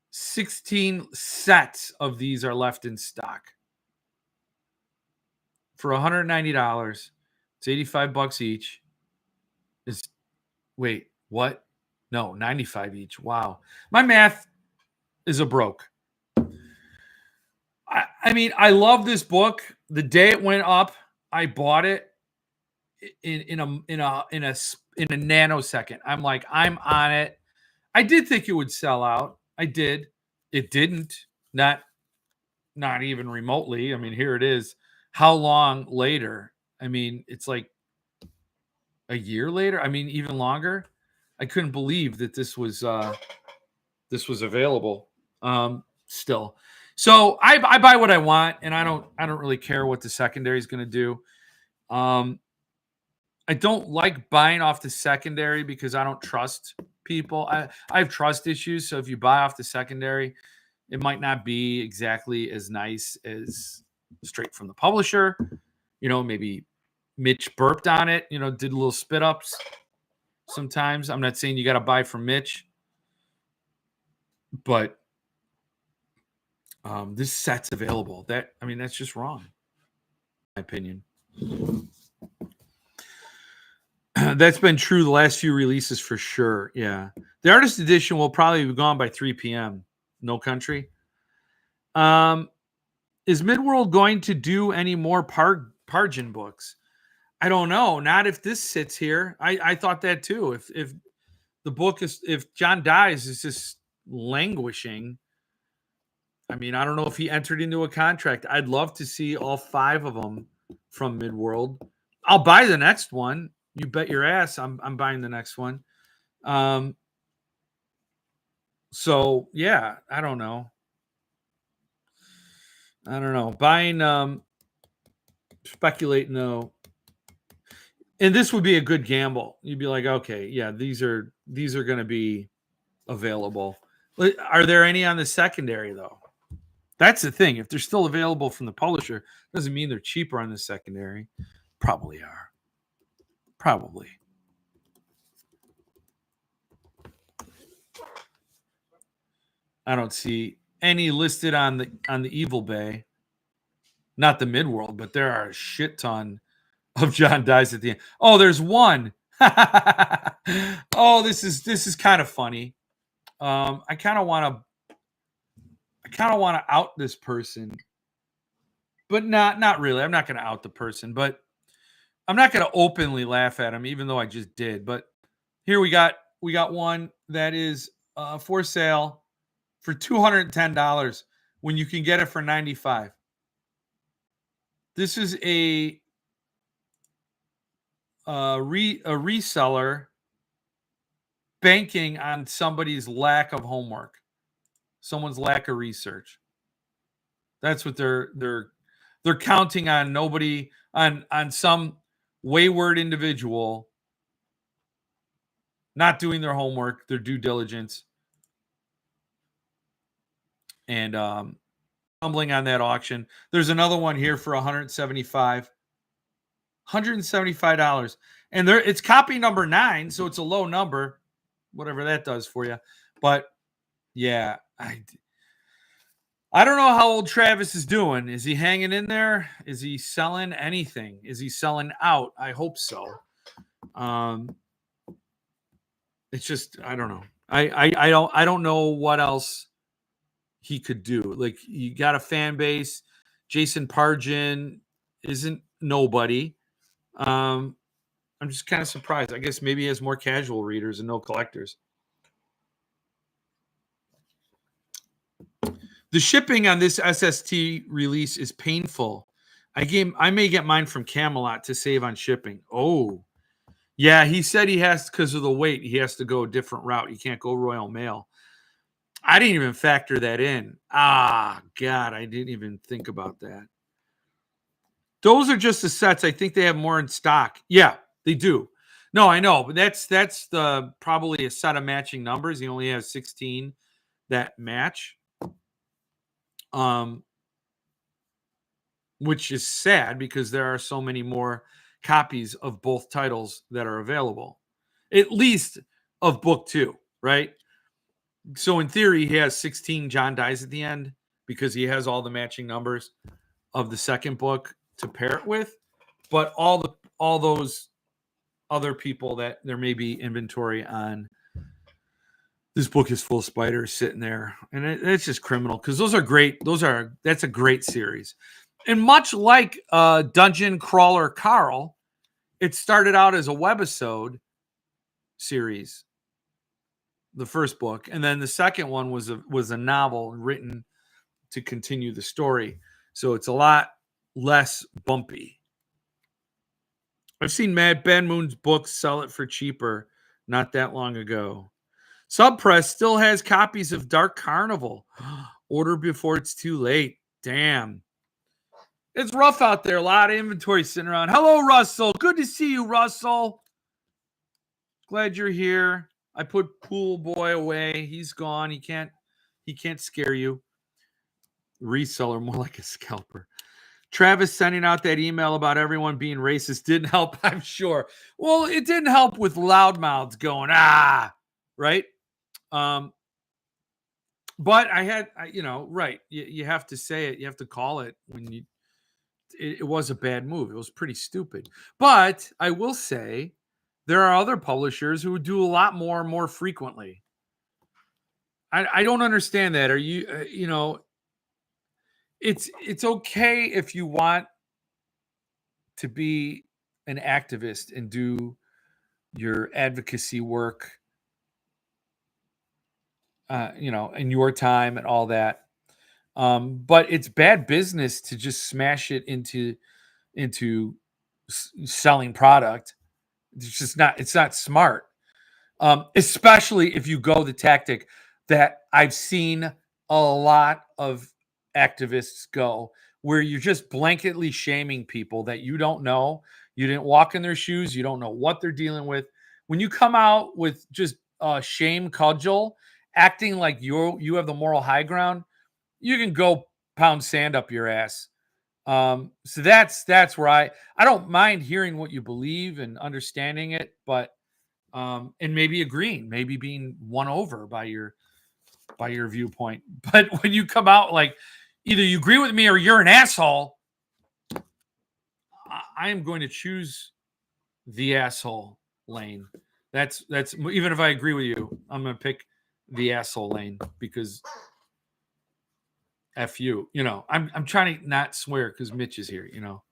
16 sets of these are left in stock. For $190, it's $85 each. Wait, what? No, 95 each. Wow. My math is a broke. I mean, I love this book. The day it went up, I bought it in a nanosecond. I'm like, I'm on it. I did think it would sell out. I did. It didn't. Not even remotely. I mean, here it is. How long later? I mean, it's like a year later. I mean, even longer. I couldn't believe that this was available. Still. So I buy what I want, and I don't really care what the secondary is going to do. I don't like buying off the secondary because I don't trust people. I have trust issues. So if you buy off the secondary, it might not be exactly as nice as straight from the publisher. Maybe Mitch burped on it, did little spit ups sometimes. I'm not saying you got to buy from Mitch, but this set's available. That's just wrong, in my opinion. That's been true the last few releases for sure. Yeah. The artist edition will probably be gone by 3 p.m. No Country. Is Midworld going to do any more Pargin books? I don't know. Not if this sits here. I thought that too. If the book if John Dies is just languishing, I mean, I don't know if he entered into a contract. I'd love to see all 5 of them from Midworld. I'll buy the next one. You bet your ass I'm buying the next one. So yeah, I don't know. Buying speculate, no. And this would be a good gamble. You'd be like, okay, yeah, these are going to be available. Are there any on the secondary though? That's the thing. If they're still available from the publisher, doesn't mean they're cheaper on the secondary. Probably are. Probably. I don't see any listed on the Evil Bay. Not the Midworld, but there are a shit ton of John dies at the end. Oh, there's one. Oh, this is kind of funny. I kind of want to out this person, but not really. I'm not going to out the person, but I'm not going to openly laugh at him, even though I just did. But here we got one that is for sale for $210 when you can get it for $95. This is a reseller banking on somebody's lack of homework, someone's lack of research. That's what they're counting on. Nobody on some wayward individual not doing their homework, their due diligence, and stumbling on that auction. There's another one here for $175. $175. And it's copy number 9, so it's a low number, whatever that does for you. But yeah, I don't know how old Travis is doing. Is he hanging in there? Is he selling anything? Is he selling out? I hope so. It's just, I don't know. I don't know what else he could do. Like, you got a fan base. Jason Pargin isn't nobody. I'm just kind of surprised. I guess maybe he has more casual readers and no collectors. The shipping on this SST release is painful. I may get mine from Camelot to save on shipping. Oh, yeah. He said he has, because of the weight, he has to go a different route. He can't go Royal Mail. I didn't even factor that in. Ah, God, I didn't even think about that. Those are just the sets. I think they have more in stock. Yeah, they do. No, I know, but that's the probably a set of matching numbers. He only has 16 that match. Which is sad because there are so many more copies of both titles that are available, at least of book 2, right? So in theory, he has 16 John dies at the end because he has all the matching numbers of the second book to pair it with. But all those other people that there may be inventory on, this book is full of spiders sitting there, and it's just criminal because those are great. That's a great series. And much like Dungeon Crawler Carl, it started out as a webisode series, the first book, and then the second one was a novel written to continue the story. So it's a lot less bumpy. I've seen Ben Moon's books sell it for cheaper not that long ago. Subpress still has copies of Dark Carnival. Order before it's too late. Damn. It's rough out there. A lot of inventory sitting around. Hello, Russell. Good to see you, Russell. Glad you're here. I put Pool Boy away. He's gone. He can't scare you. Reseller, more like a scalper. Travis sending out that email about everyone being racist didn't help, I'm sure. Well, it didn't help with loudmouths going, right? But I had, right. You have to say it. You have to call it when it was a bad move. It was pretty stupid. But I will say there are other publishers who do a lot more frequently. I don't understand that. Are you, it's okay if you want to be an activist and do your advocacy work, in your time and all that. But it's bad business to just smash it into selling product. It's not smart. Especially if you go the tactic that I've seen a lot of activists go, where you're just blanketly shaming people that you don't know. You didn't walk in their shoes. You don't know what they're dealing with. When you come out with just shame cudgel, acting like you have the moral high ground, you can go pound sand up your ass. So that's where I don't mind hearing what you believe and understanding it, but and maybe agreeing, maybe being won over by your viewpoint. But when you come out like either you agree with me or you're an asshole, I am going to choose the asshole lane. That's even if I agree with you, I'm going to pick the asshole lane because F you. You know, I'm trying to not swear because Mitch is here, you know.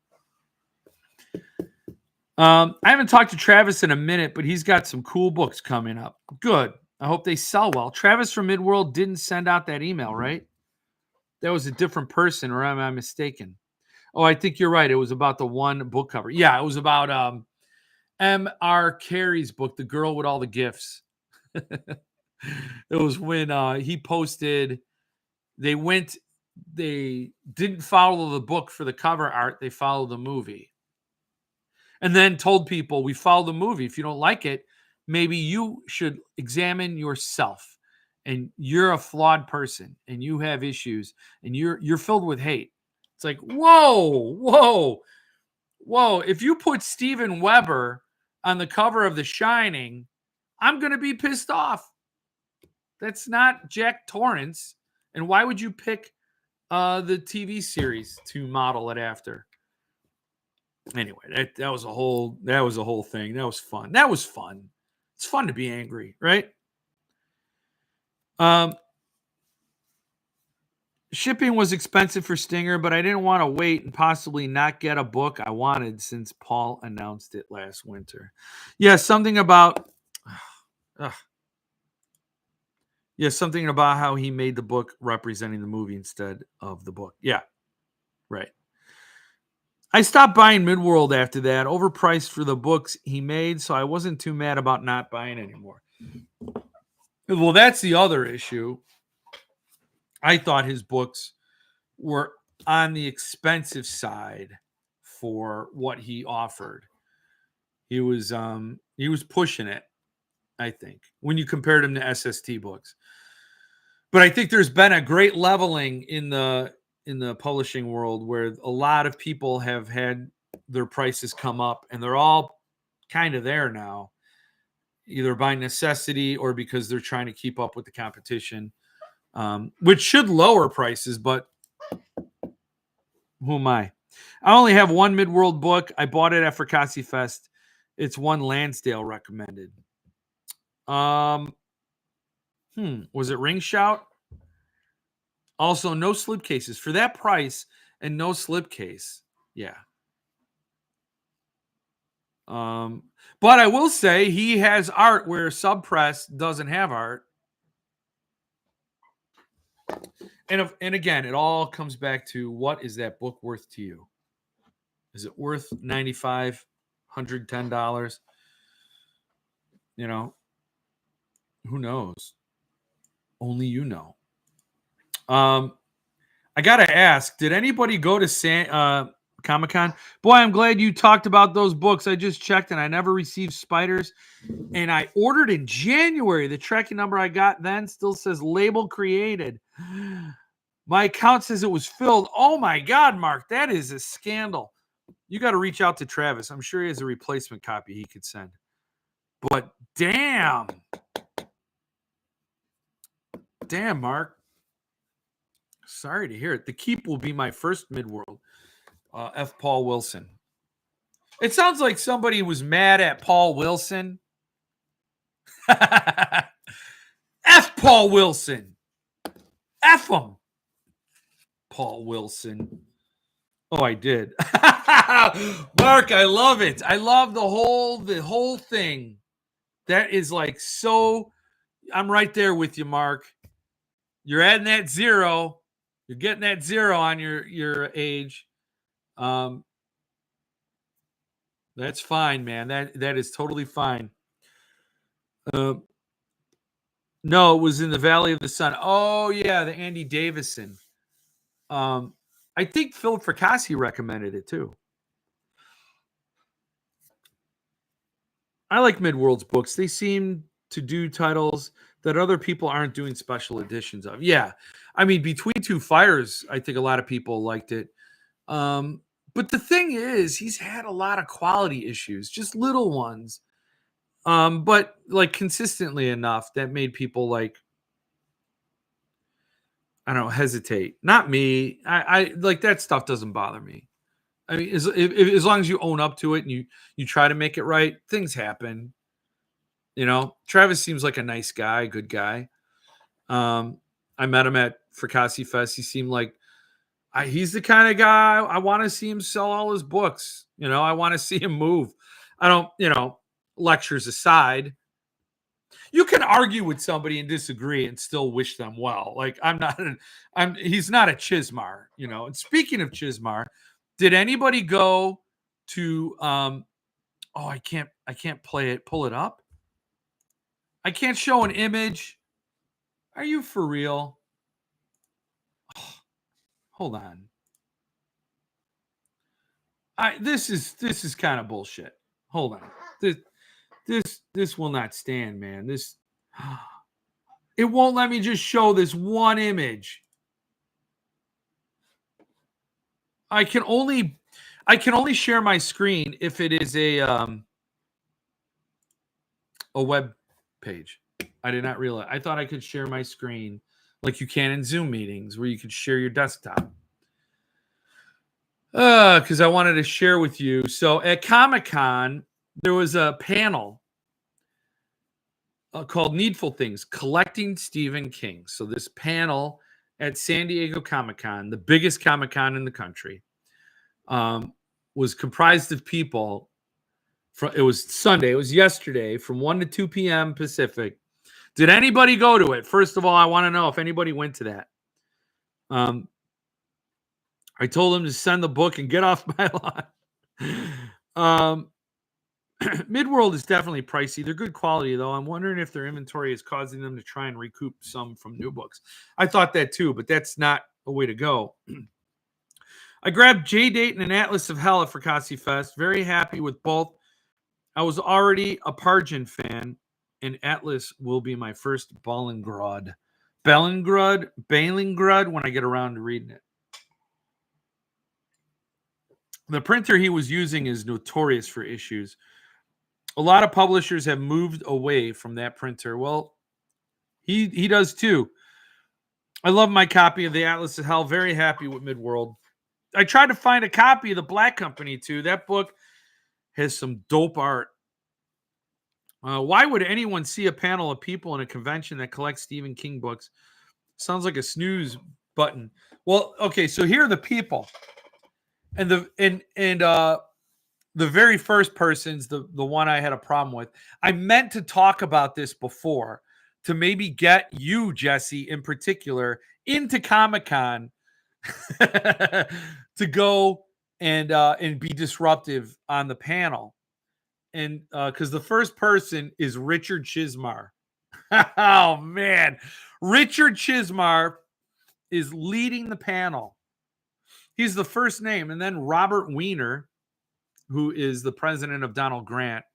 I haven't talked to Travis in a minute, but he's got some cool books coming up. Good. I hope they sell well. Travis from Midworld didn't send out that email, right? That was a different person, or am I mistaken? Oh, I think you're right. It was about the one book cover. Yeah, it was about M.R. Carey's book, The Girl with All the Gifts. It was when he posted, they didn't follow the book for the cover art, they followed the movie. And then told people, we follow the movie. If you don't like it, maybe you should examine yourself. And you're a flawed person and you have issues and you're filled with hate. It's like, whoa. If you put Steven Weber on the cover of The Shining, I'm going to be pissed off. That's not Jack Torrance. And why would you pick the TV series to model it after? Anyway, that was a whole thing. That was fun. It's fun to be angry, right? Shipping was expensive for Stinger, but I didn't want to wait and possibly not get a book I wanted since Paul announced it last winter. Yeah, something about something about how he made the book representing the movie instead of the book. Yeah, right. I stopped buying Midworld after that, overpriced for the books he made, so I wasn't too mad about not buying anymore. Well, that's the other issue. I thought his books were on the expensive side for what he offered. He was pushing it, I think, when you compared him to SST books. But I think there's been a great leveling in the publishing world where a lot of people have had their prices come up and they're all kind of there now, either by necessity or because they're trying to keep up with the competition, which should lower prices, but who am I? I only have one Midworld book. I bought it at Fracassi Fest. It's one Lansdale recommended. Was it Ring Shout? Also, no slipcases for that price and no slipcase. Yeah. But I will say he has art where Subpress doesn't have art. And again, it all comes back to what is that book worth to you? Is it worth $95, $110? You know, who knows? Only you know. I gotta ask, did anybody go to Comic-Con? Boy, I'm glad you talked about those books. I just checked and I never received Spiders. And I ordered in January. The tracking number I got then still says label created. My account says it was filled. Oh my God, Mark, that is a scandal. You got to reach out to Travis. I'm sure he has a replacement copy he could send. But damn, Mark. Sorry to hear it. The Keep will be my first Midworld. F. Paul Wilson. It sounds like somebody was mad at Paul Wilson. F. Paul Wilson. F him. Paul Wilson. Oh, I did. Mark, I love it. I love the whole thing. That is like so. I'm right there with you, Mark. You're adding that zero. You're getting that 0 on your age. That's fine, man. That is totally fine. No, it was in the Valley of the Sun. Oh yeah, the Andy Davison. I think Philip Fracassi recommended it too. I like Midworld's books. They seem to do titles that other people aren't doing special editions of. Yeah. I mean, Between Two Fires, I think a lot of people liked it. But the thing is, he's had a lot of quality issues, just little ones. But like consistently enough that made people like, I don't know, hesitate. Not me. I like that stuff doesn't bother me. I mean, as long as you own up to it and you try to make it right, things happen. You know, Travis seems like a nice guy, good guy. I met him at Fracassi Fest. He seemed like he's the kind of guy I want to see him sell all his books. You know, I want to see him move. I don't, lectures aside, you can argue with somebody and disagree and still wish them well. Like he's not a Chismar, And speaking of Chismar, did anybody go to I can't pull it up. I can't show an image. Are you for real? Oh, hold on. This is kind of bullshit. Hold on. This will not stand, man. It won't let me just show this one image. I can only share my screen if it is a web page. I did not realize. I thought I could share my screen like you can in Zoom meetings where you could share your desktop. Because I wanted to share with you. So at Comic-Con, there was a panel called Needful Things, Collecting Stephen King. So this panel at San Diego Comic-Con, the biggest Comic-Con in the country, was comprised of people. It was Sunday. It was yesterday from 1 to 2 p.m. Pacific. Did anybody go to it? First of all, I want to know if anybody went to that. I told them to send the book and get off my lawn. Midworld is definitely pricey. They're good quality, though. I'm wondering if their inventory is causing them to try and recoup some from new books. I thought that too, but that's not a way to go. I grabbed J Date and an Atlas of Hell at Fracassi Fest. Very happy with both. I was already a Pargin fan, and Atlas will be my first Ballingrud when I get around to reading it. The printer he was using is notorious for issues. A lot of publishers have moved away from that printer. Well, he does too. I love my copy of the Atlas of Hell. Very happy with Midworld. I tried to find a copy of the Black Company too. That book has some dope art. Why would anyone see a panel of people in a convention that collects Stephen King books? Sounds like a snooze button. Well, okay, so here are the people. And the very first person's the one I had a problem with. I meant to talk about this before to maybe get you, Jesse, in particular, into Comic-Con to go and be disruptive on the panel. And because the first person is Richard Chismar. Oh, man. Richard Chismar is leading the panel. He's the first name. And then Robert Wiener, who is the president of Donald Grant,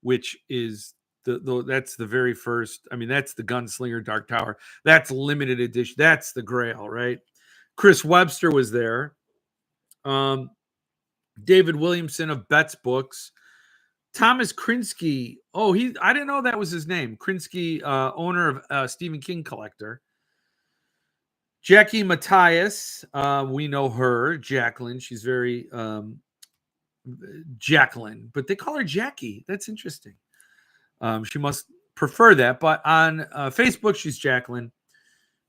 which is that's the very first. I mean, that's the Gunslinger Dark Tower. That's limited edition. That's the Grail, right? Chris Webster was there. David Williamson of Betts Books. Thomas Krinsky. Oh, I didn't know that was his name. Krinsky, owner of Stephen King Collector. Jackie Matthias. We know her. Jacqueline. She's very Jacqueline, but they call her Jackie. That's interesting. She must prefer that. But on Facebook, she's Jacqueline.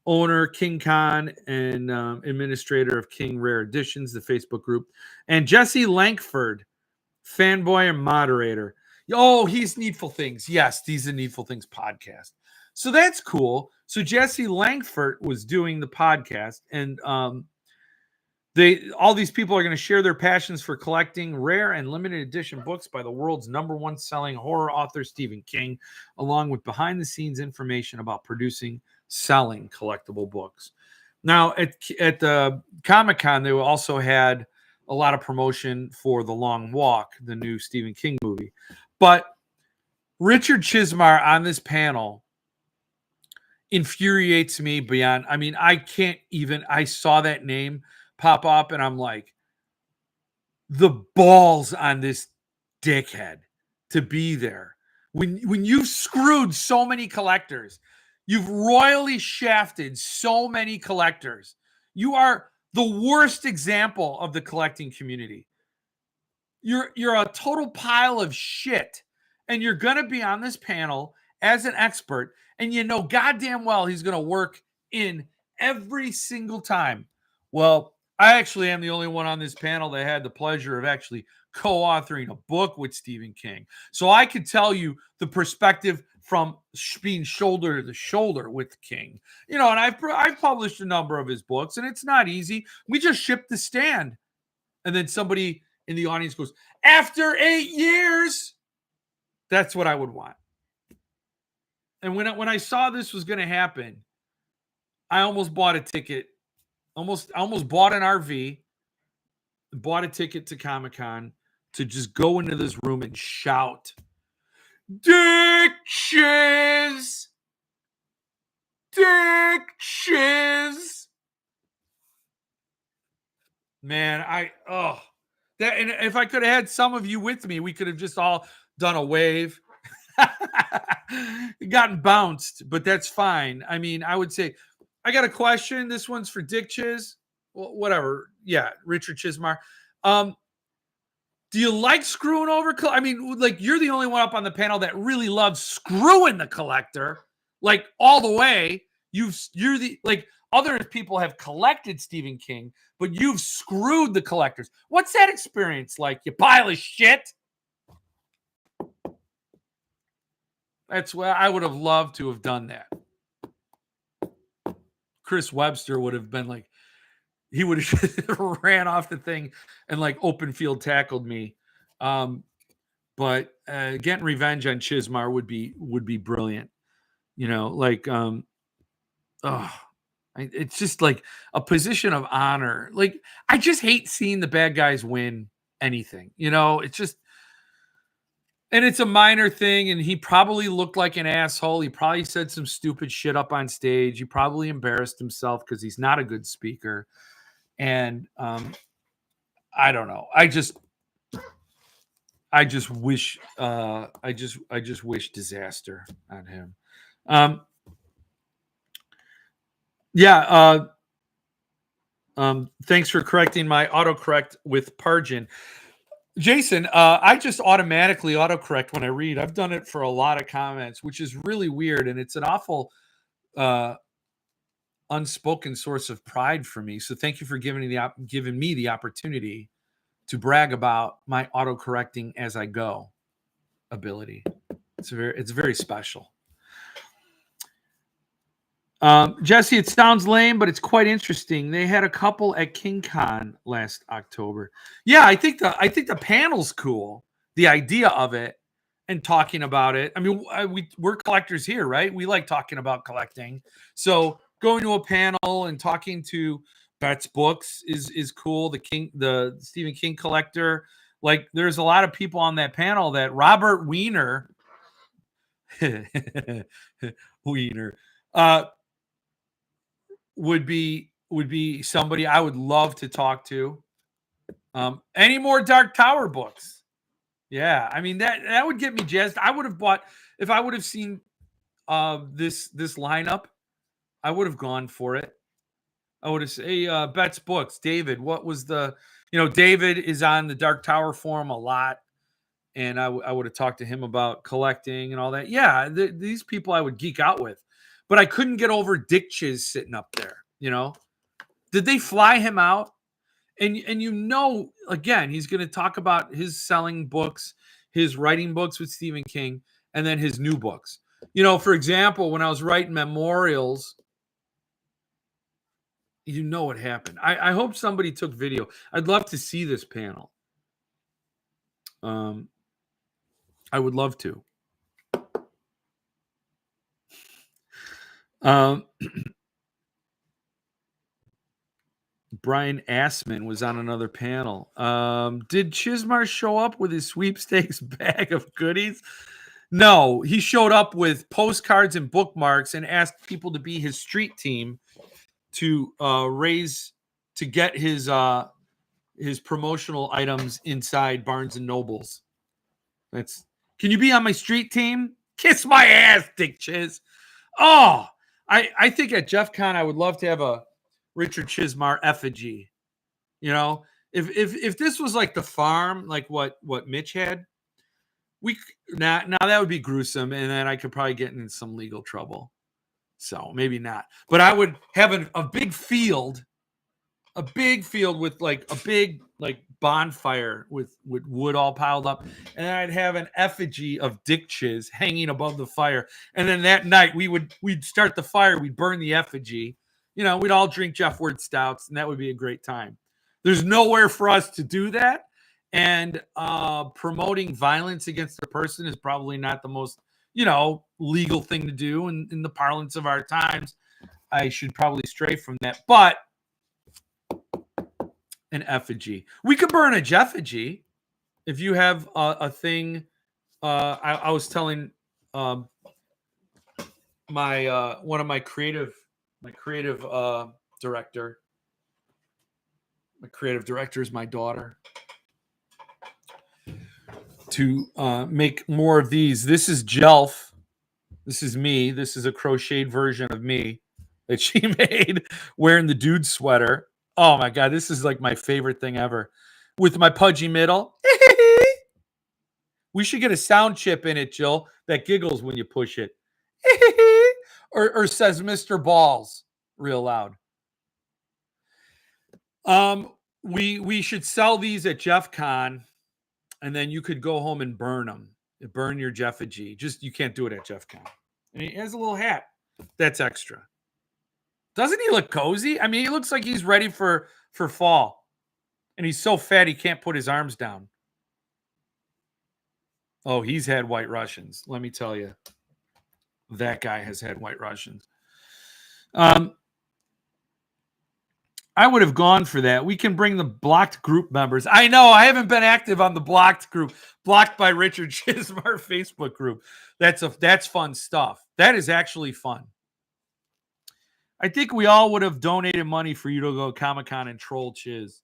Owner, King Con, and administrator of King Rare Editions, the Facebook group. And Jesse Lankford, fanboy and moderator. Oh, he's Needful Things. Yes, he's a Needful Things podcast. So that's cool. So Jesse Langford was doing the podcast, and all these people are going to share their passions for collecting rare and limited edition books by the world's #1 selling horror author Stephen King, along with behind the scenes information about producing, selling collectible books. Now at the Comic-Con, they also had a lot of promotion for The Long Walk, the new Stephen King movie. But Richard Chismar on this panel infuriates me beyond. I mean, I saw that name pop up and I'm like, the balls on this dickhead to be there. When you've screwed so many collectors, you've royally shafted so many collectors. You are the worst example of the collecting community. You're a total pile of shit, and you're going to be on this panel as an expert, and you know goddamn well he's going to work in every single time. Well, I actually am the only one on this panel that had the pleasure of actually co-authoring a book with Stephen King. So I could tell you the perspective from being shoulder to shoulder with King. You know, and I've published a number of his books, and it's not easy. We just shipped The Stand. And then somebody in the audience goes, after 8 years, that's what I would want. And when I saw this was going to happen, I almost bought a ticket, almost bought an RV, bought a ticket to Comic-Con to just go into this room and shout, Dick Shiz! Dick Shiz! Man, that, and if I could have had some of you with me, we could have just all done a wave. Gotten bounced, but that's fine. I mean, I would say, I got a question. This one's for Dick Chiz. Well, whatever. Yeah, Richard Chismar. Do you like screwing over? I mean, like, you're the only one up on the panel that really loves screwing the collector, like, all the way. You're the, like, other people have collected Stephen King, but you've screwed the collectors. What's that experience like, you pile of shit? That's where I would have loved to have done that. Chris Webster would have been like, he would have ran off the thing and like open field tackled me. But getting revenge on Chismar would be brilliant. You know, like, it's just like a position of honor. Like, I just hate seeing the bad guys win anything. You know, it's just, and it's a minor thing, and he probably looked like an asshole. He probably said some stupid shit up on stage. He probably embarrassed himself because he's not a good speaker. And I don't know. I just wish I just wish disaster on him. Thanks for correcting my autocorrect with Pargin. Jason, I just automatically autocorrect when I read. I've done it for a lot of comments, which is really weird, and it's an awful unspoken source of pride for me. So thank you for giving me the opportunity to brag about my autocorrecting as I go ability. It's very special. Jesse, it sounds lame, but it's quite interesting. They had a couple at King Con last October. Yeah, I think the panel's cool. The idea of it and talking about it. I mean, we're collectors here, right? We like talking about collecting. So going to a panel and talking to Bet's Books is cool. The Stephen King collector. Like, there's a lot of people on that panel that Robert Wiener, Wiener, would be somebody I would love to talk to. Any more Dark Tower books? Yeah, I mean, that would get me jazzed. I would have bought, if I would have seen this lineup, I would have gone for it. I would have said, hey, Bet's Books, David, what was David is on the Dark Tower forum a lot, and I would have talked to him about collecting and all that. Yeah, these people I would geek out with. But I couldn't get over Dick Chiz sitting up there, you know? Did they fly him out? And again, he's going to talk about his selling books, his writing books with Stephen King, and then his new books. For example, when I was writing memorials, you know what happened. I hope somebody took video. I'd love to see this panel. I would love to. Um, Brian Assman was on another panel. Did Chismar show up with his sweepstakes bag of goodies? No, he showed up with postcards and bookmarks and asked people to be his street team to get his promotional items inside Barnes and Nobles. Can you be on my street team? Kiss my ass, Dick Chiz. Oh, I think at Jeff Con I would love to have a Richard Chismar effigy. If this was like the farm, like what Mitch had, now that would be gruesome, and then I could probably get in some legal trouble. So maybe not. But I would have a big field with like a big like bonfire with wood all piled up, and then I'd have an effigy of Dick Chiz hanging above the fire. And then that night we'd start the fire, we'd burn the effigy. We'd all drink Jeff Word stouts, and that would be a great time. There's nowhere for us to do that, and promoting violence against a person is probably not the most legal thing to do in the parlance of our times. I should probably stray from that, but an effigy. We could burn a Jeffigy if you have a thing. I was telling my one of my creative director. My creative director is my daughter. To make more of these. This is Jelf. This is me. This is a crocheted version of me that she made wearing the dude sweater. Oh my God, this is like my favorite thing ever. With my pudgy middle. We should get a sound chip in it, Jill, that giggles when you push it. or says Mr. Balls real loud. We should sell these at Jeff Con, and then you could go home and burn them. Burn your Jeffigy. Just you can't do it at Jeff Con. And he has a little hat. That's extra. Doesn't he look cozy? I mean, he looks like he's ready for fall. And he's so fat he can't put his arms down. Oh, he's had White Russians. Let me tell you. That guy has had White Russians. I would have gone for that. We can bring the blocked group members. I know I haven't been active on the blocked group, blocked by Richard Chismar Facebook group. That's fun stuff. That is actually fun. I think we all would have donated money for you to go Comic-Con and troll Chiz.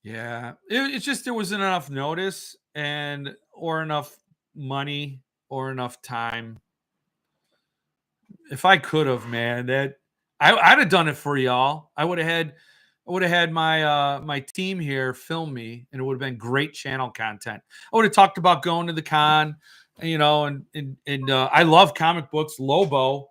Yeah, it's just there wasn't enough notice or enough money or enough time. If I could have, man, I'd have done it for y'all. I would have had my team here film me, and it would have been great channel content. I would have talked about going to the con, and I love comic books. Lobo.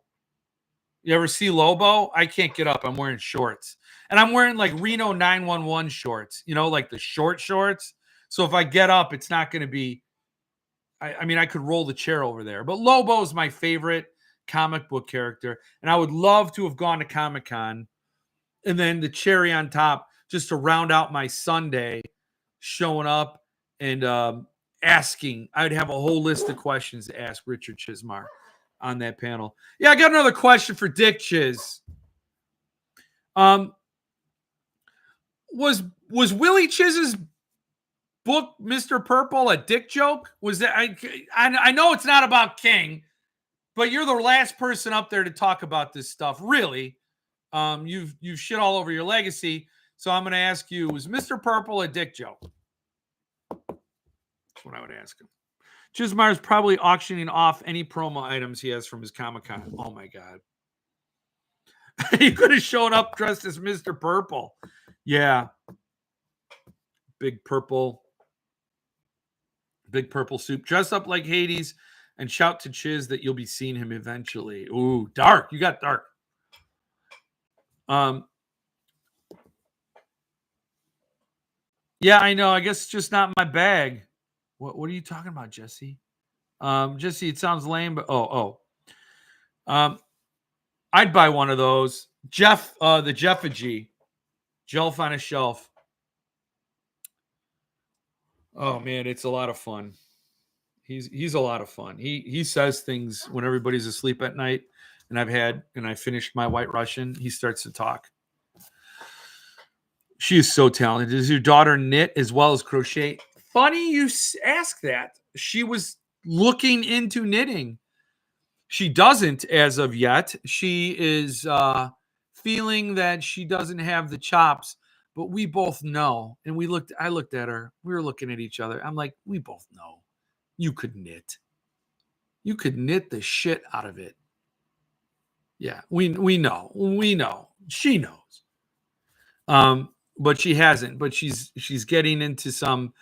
You ever see Lobo? I can't get up. I'm wearing shorts. And I'm wearing like Reno 911 shorts, like the short shorts. So if I get up, it's not going to be, I mean, I could roll the chair over there. But Lobo is my favorite comic book character. And I would love to have gone to Comic-Con. And then the cherry on top, just to round out my Sunday, showing up and asking. I'd have a whole list of questions to ask Richard Chismar on that panel. Yeah, I got another question for Dick Chiz. Was Willie Chiz's book Mr. Purple a dick joke? Was that I know it's not about King, but you're the last person up there to talk about this stuff. Really, you've shit all over your legacy. So I'm going to ask you: was Mr. Purple a dick joke? That's what I would ask him. Chismar's probably auctioning off any promo items he has from his Comic-Con. Oh my God. He could have shown up dressed as Mr. Purple. Yeah. Big purple suit. Dress up like Hades and shout to Chiz that you'll be seeing him eventually. Ooh, dark. You got dark. Yeah, I know. I guess it's just not my bag. What are you talking about, Jesse? Jesse, it sounds lame, but I'd buy one of those. Jeff, the Jeffagy, Jelf on a shelf. Oh man, it's a lot of fun. He's a lot of fun. He says things when everybody's asleep at night, and I finished my White Russian. He starts to talk. She is so talented. Does your daughter knit as well as crochet? Funny you ask that. She was looking into knitting. She doesn't as of yet. She is feeling that she doesn't have the chops, but we both know. And I looked at her. We were looking at each other. I'm like, we both know. You could knit. You could knit the shit out of it. Yeah, we know. We know. She knows. But she hasn't. But she's getting into some.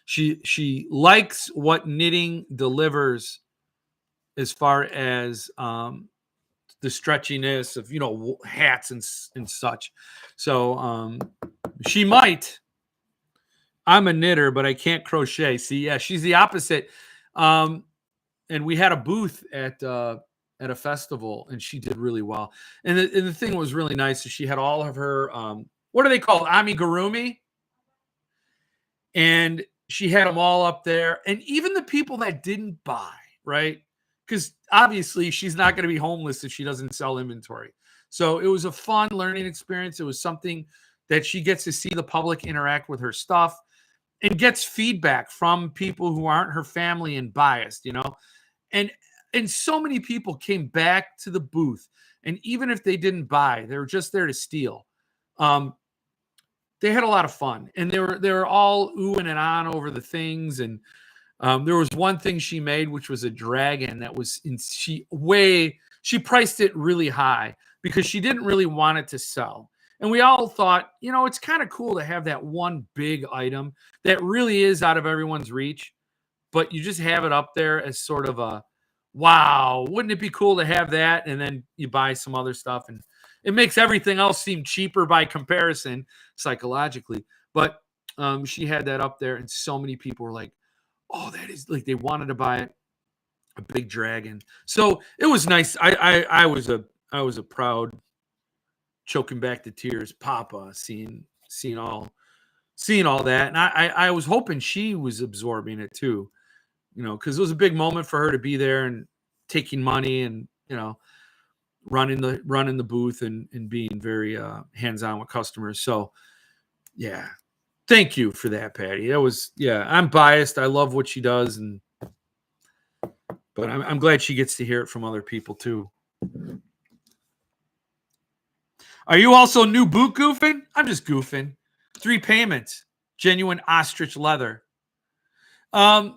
She likes what knitting delivers as far as the stretchiness of hats and such. So she might. I'm a knitter, but I can't crochet. See, yeah, she's the opposite. And we had a booth at a festival, and she did really well. And the thing was really nice is she had all of her what are they called? Amigurumi. And she had them all up there. And even the people that didn't buy, right? Because obviously she's not going to be homeless if she doesn't sell inventory. So it was a fun learning experience. It was something that she gets to see the public interact with her stuff and gets feedback from people who aren't her family and biased, And so many people came back to the booth. And even if they didn't buy, they were just there to steal. They had a lot of fun, and they were all oohing and on over the things. And there was one thing she made, which was a dragon that was she priced it really high because she didn't really want it to sell. And we all thought, it's kind of cool to have that one big item that really is out of everyone's reach, but you just have it up there as sort of a, wow, wouldn't it be cool to have that? And then you buy some other stuff, and it makes everything else seem cheaper by comparison psychologically. But she had that up there, and so many people were like, oh, that is like, they wanted to buy it, a big dragon. So it was nice. I was a proud, choking back the tears papa seeing all that. And I was hoping she was absorbing it too, because it was a big moment for her to be there and taking money and, running the booth and being very hands-on with customers. So yeah, thank you for that, Patty. That was, I'm biased. I love what she does. But I'm glad she gets to hear it from other people too. Are you also new boot goofing? I'm just goofing. 3 payments, genuine ostrich leather. I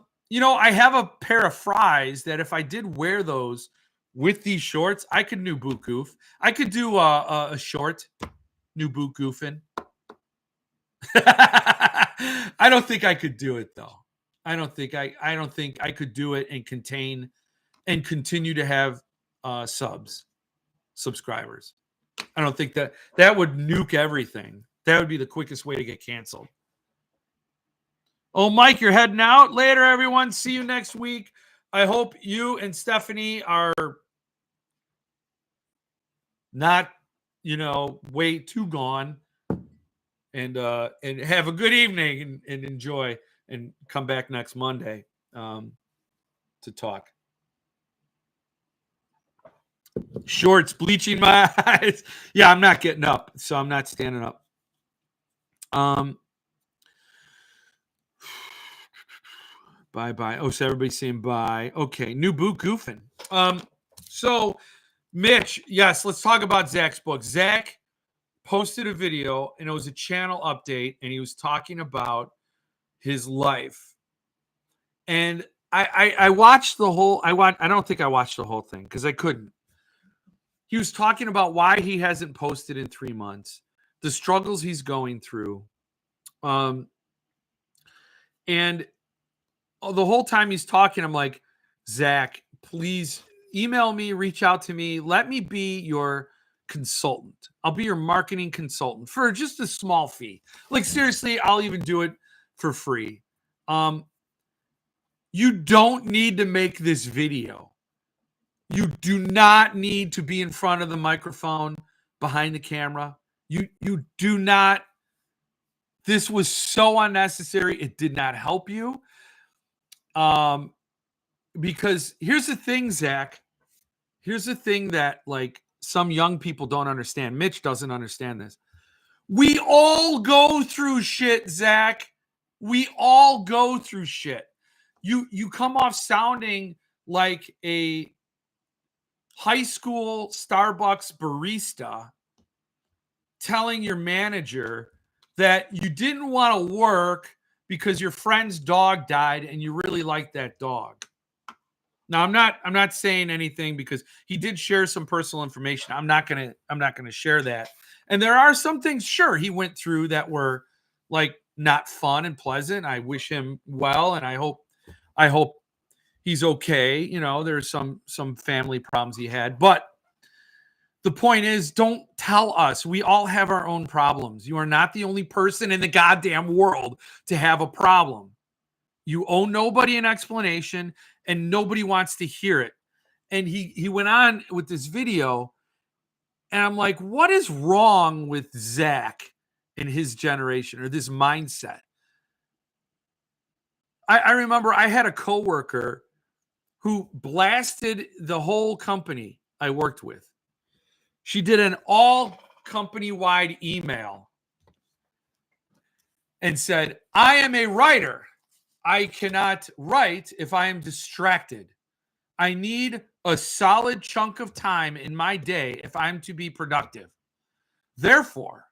have a pair of fries that if I did wear those with these shorts, I could new boot goof. I could do a short new boot goofing. I don't think I could do it though. I don't think I could do it and contain and continue to have subscribers. I don't think that would nuke everything. That would be the quickest way to get canceled. Oh, Mike, you're heading out. Later, everyone. See you next week. I hope you and Stephanie are not, way too gone. And have a good evening and enjoy, and come back next Monday to talk. Shorts bleaching my eyes. Yeah, I'm not getting up, so I'm not standing up. Bye. Oh, so everybody's saying bye. Okay, new boot goofing. So Mitch, yes, let's talk about Zach's book. Zach posted a video, and it was a channel update, and he was talking about his life. And I watched the whole. I don't think I watched the whole thing because I couldn't. He was talking about why he hasn't posted in 3 months, the struggles he's going through, and the whole time he's talking, I'm like, Zach, please email me, reach out to me, let me be your consultant. I'll be your marketing consultant for just a small fee. Like seriously, I'll even do it for free. You don't need to make this video. You do not need to be in front of the microphone, behind the camera. You do not. This was so unnecessary. It did not help you. Because here's the thing, Zach. Here's the thing that like some young people don't understand. Mitch doesn't understand this. We all go through shit, Zach. We all go through shit. You come off sounding like a high school Starbucks barista telling your manager that you didn't want to work because your friend's dog died and you really like that dog. Now I'm not saying anything because he did share some personal information. I'm not gonna share that. And there are some things, sure, he went through that were like not fun and pleasant. I wish him well, and I hope he's okay. You know, there's some family problems he had, but the point is, don't tell us. We all have our own problems. You are not the only person in the goddamn world to have a problem. You owe nobody an explanation, and nobody wants to hear it. And he went on with this video, and I'm like, what is wrong with Zach in his generation or this mindset? I remember I had a coworker who blasted the whole company I worked with. She did an all company-wide email and said, I am a writer. I cannot write if I am distracted. I need a solid chunk of time in my day if I'm to be productive. Therefore,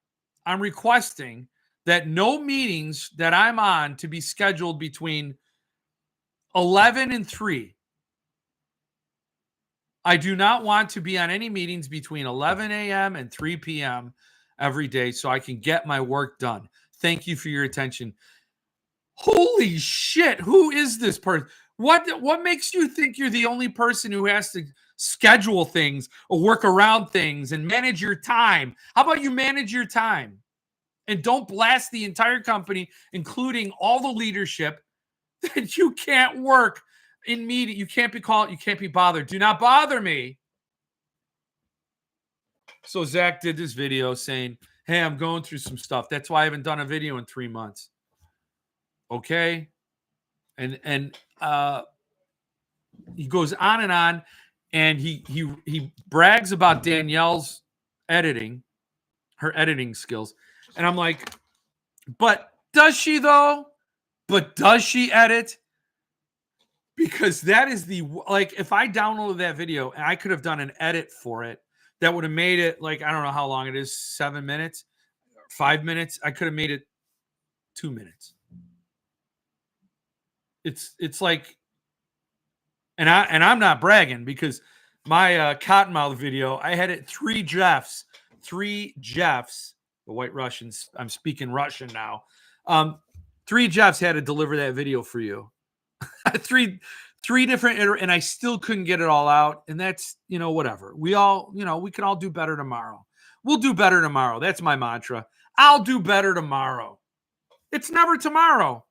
I'm requesting that no meetings that I'm on to be scheduled between 11 and 3. I do not want to be on any meetings between 11 a.m. and 3 p.m. every day so I can get my work done. Thank you for your attention. Holy shit. Who is this person? What makes you think you're the only person who has to schedule things or work around things and manage your time? How about you manage your time and don't blast the entire company, including all the leadership, that you can't work in meeting. You can't be called. You can't be bothered. Do not bother me. So Zach did this video saying, hey, I'm going through some stuff. That's why I haven't done a video in 3 months. Okay. And he goes on, and he brags about Danielle's editing, her editing skills. And I'm like, but does she though? But does she edit? Because that is like, if I downloaded that video and I could have done an edit for it, that would have made it like, I don't know how long it is, 7 minutes, 5 minutes. I could have made it 2 minutes. It's like, and I'm not bragging because my Cottonmouth video, I had it 3 Jeffs, the White Russians. I'm speaking Russian now. 3 Jeffs had to deliver that video for you. three different and I still couldn't get it all out. And that's, whatever. We all, we can all do better tomorrow. We'll do better tomorrow. That's my mantra. I'll do better tomorrow. It's never tomorrow.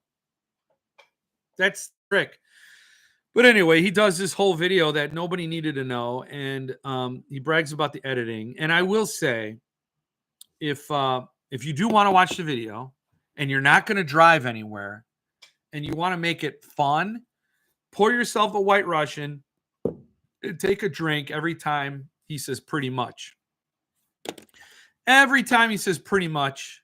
That's trick. But anyway, he does this whole video that nobody needed to know. And he brags about the editing. And I will say, if you do want to watch the video and you're not going to drive anywhere and you want to make it fun, pour yourself a White Russian and take a drink every time he says pretty much. Every time he says pretty much,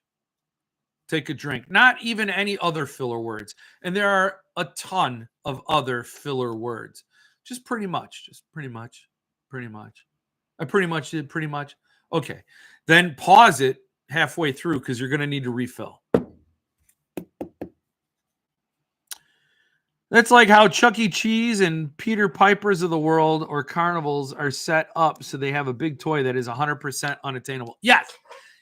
take a drink. Not even any other filler words. And there are a ton of other filler words. Just pretty much. Just pretty much. Pretty much. I pretty much did pretty much. Okay. Then pause it halfway through because you're going to need to refill. That's like how Chuck E. Cheese and Peter Piper's of the world or carnivals are set up so they have a big toy that is 100% unattainable. Yes,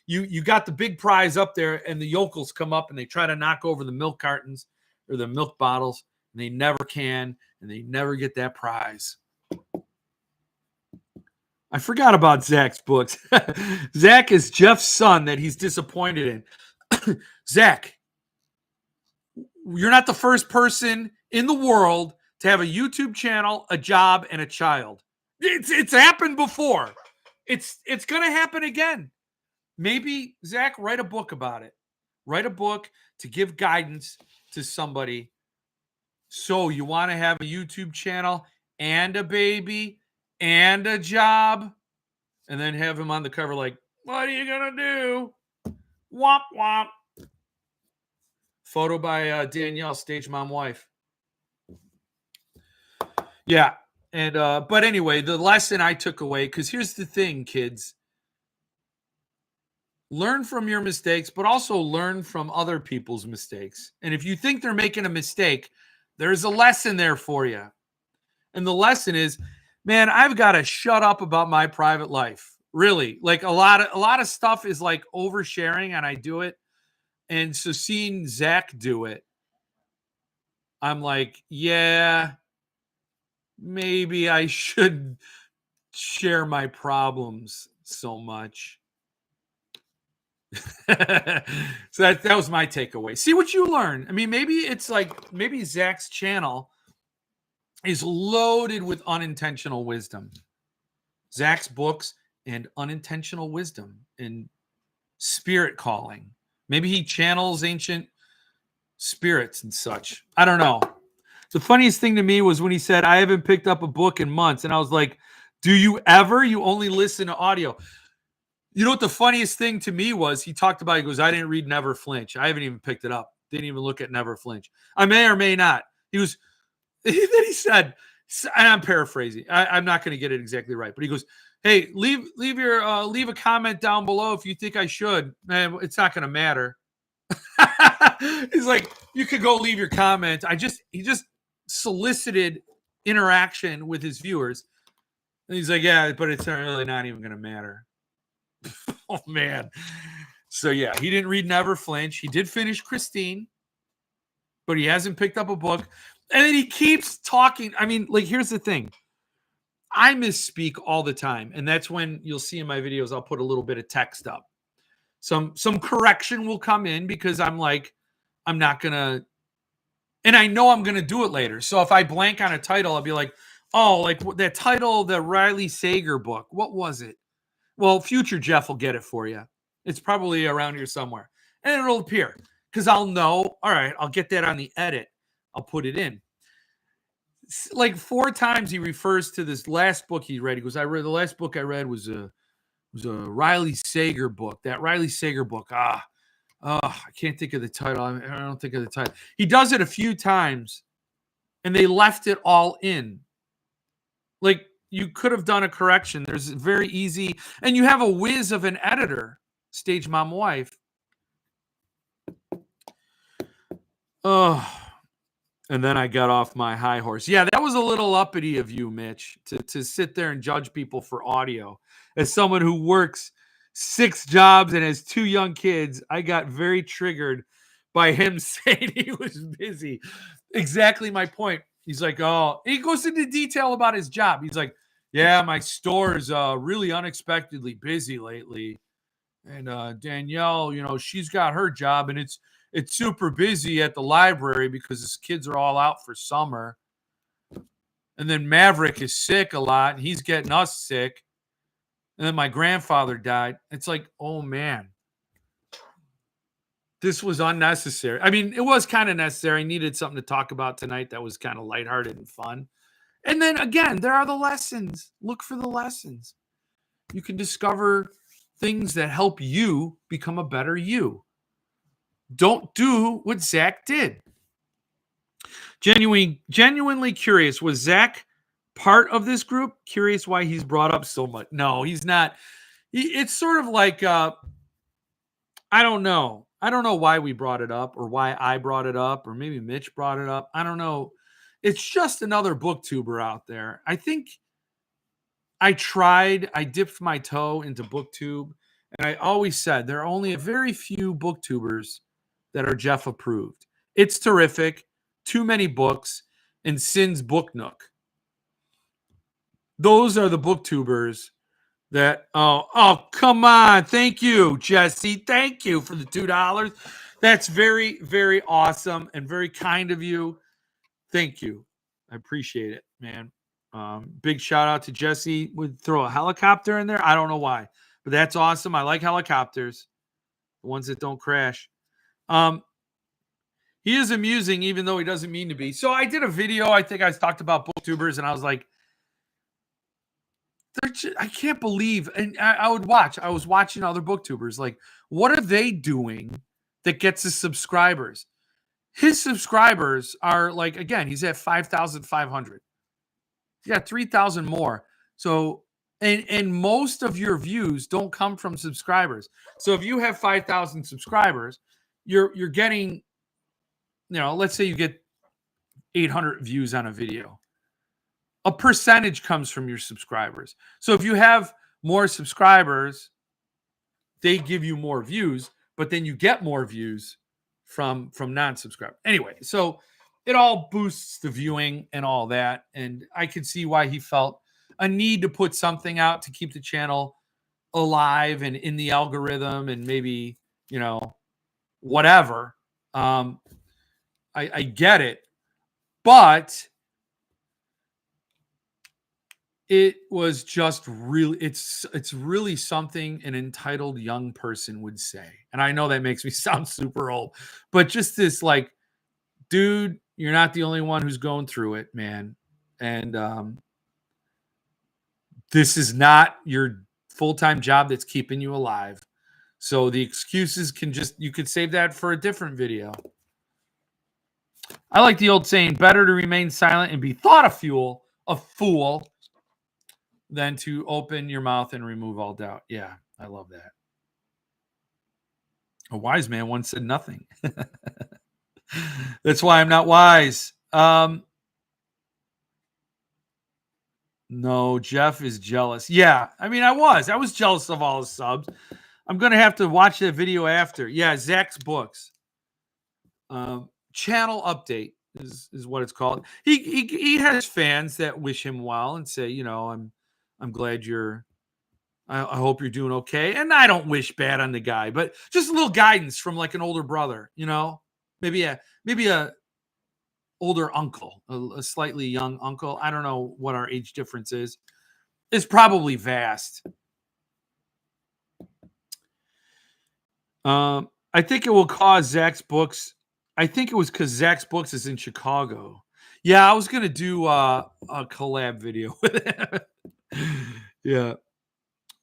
you got the big prize up there, and the yokels come up and they try to knock over the milk cartons or the milk bottles, and they never can, and they never get that prize. I forgot about Zach's books. Zach is Jeff's son that he's disappointed in. Zach, you're not the first person in the world to have a YouTube channel, a job, and a child. It's happened before. It's going to happen again. Maybe, Zach, write a book about it. Write a book to give guidance to somebody. So you want to have a YouTube channel and a baby and a job, and then have him on the cover like, what are you going to do? Womp, womp. Photo by Danielle, stage mom wife. Yeah. And, but anyway, the lesson I took away, because here's the thing, kids. Learn from your mistakes, but also learn from other people's mistakes. And if you think they're making a mistake, there's a lesson there for you. And the lesson is, man, I've got to shut up about my private life. Really, like a lot of stuff is like oversharing, and I do it. And so seeing Zach do it, I'm like, yeah, maybe I should share my problems so much. So that was my takeaway. See what you learn. I mean, maybe Zach's channel is loaded with unintentional wisdom. Zach's books and unintentional wisdom and spirit calling. Maybe he channels ancient spirits and such. I don't know. The funniest thing to me was when he said, I haven't picked up a book in months. And I was like, do you ever? You only listen to audio. You know what the funniest thing to me was? He talked about, he goes, I didn't read Never Flinch. I haven't even picked it up. Didn't even look at Never Flinch. I may or may not. Then he said, and I'm paraphrasing. I'm not going to get it exactly right, but he goes, hey, leave a comment down below if you think I should. Man, it's not going to matter. He's like, you could go leave your comment. He just solicited interaction with his viewers. And he's like, yeah, but it's really not even going to matter. Oh, man. So, yeah, he didn't read Never Flinch. He did finish Christine, but he hasn't picked up a book. And then he keeps talking. I mean, like, here's the thing. I misspeak all the time. And that's when you'll see in my videos, I'll put a little bit of text up. Some correction will come in because I'm like, I'm not going to, and I know I'm going to do it later. So if I blank on a title, I'll be like, oh, like that title, the Riley Sager book. What was it? Well, future Jeff will get it for you. It's probably around here somewhere. And it'll appear because I'll know, all right, I'll get that on the edit. I'll put it in. Like 4 times he refers to this last book he read. He goes, the last book I read was a Riley Sager book. That Riley Sager book. I can't think of the title. I don't think of the title. He does it a few times, and they left it all in. Like, you could have done a correction. There's very easy, and you have a whiz of an editor, stage mom wife. Oh, and then I got off my high horse. Yeah, that was a little uppity of you, Mitch, to sit there and judge people for audio. As someone who works 6 jobs and has 2 young kids, I got very triggered by him saying he was busy. Exactly my point. He's like, oh, he goes into detail about his job. He's like, yeah, my store is really unexpectedly busy lately. And Danielle, she's got her job, and it's super busy at the library because his kids are all out for summer. And then Maverick is sick a lot, and he's getting us sick. And then my grandfather died. It's like, oh, man. This was unnecessary. I mean, it was kind of necessary. I needed something to talk about tonight that was kind of lighthearted and fun. And then, again, there are the lessons. Look for the lessons. You can discover things that help you become a better you. Don't do what Zach did. Genuinely curious. Was Zach part of this group? Curious why he's brought up so much. No, he's not. It's sort of like, I don't know. I don't know why we brought it up or why I brought it up or maybe Mitch brought it up. I don't know. It's just another booktuber out there. I think I dipped my toe into booktube, and I always said there are only a very few booktubers that are Jeff approved. It's terrific. Too many books and Sin's Book Nook. Those are the booktubers that, oh, come on. Thank you, Jesse. Thank you for the $2. That's very, very awesome and very kind of you. Thank you. I appreciate it, man. Big shout out to Jesse. Would throw a helicopter in there. I don't know why, but that's awesome. I like helicopters, the ones that don't crash. He is amusing, even though he doesn't mean to be. So I did a video. I think I talked about booktubers, and I was like, I can't believe. And I would watch. I was watching other booktubers. Like, what are they doing that gets his subscribers? His subscribers are like, again, he's at 5,500. He's got 3,000 more. So, and most of your views don't come from subscribers. So if you have 5,000 subscribers, you're getting, let's say you get 800 views on a video. A percentage comes from your subscribers. So if you have more subscribers, they give you more views, but then you get more views from non-subscribers. Anyway, so it all boosts the viewing and all that. And I could see why he felt a need to put something out to keep the channel alive and in the algorithm and maybe, whatever. I get it. But it was just really, it's really something an entitled young person would say. And I know that makes me sound super old, but just this like, dude, you're not the only one who's going through it, man. And this is not your full-time job that's keeping you alive. So the excuses you could save that for a different video. I like the old saying, better to remain silent and be thought a fool than to open your mouth and remove all doubt. Yeah, I love that. A wise man once said nothing. That's why I'm not wise. No, Jeff is jealous. Yeah, I mean, I was jealous of all his subs. I'm going to have to watch that video after. Yeah, Zach's books. Channel update is what it's called. He has fans that wish him well and say, I'm glad I hope you're doing okay. And I don't wish bad on the guy, but just a little guidance from like an older brother, maybe a older uncle, a slightly young uncle. I don't know what our age difference is. It's probably vast. I think it will cause Zach's books. I think it was because Zach's books is in Chicago. Yeah, I was going to do a collab video with him. Yeah.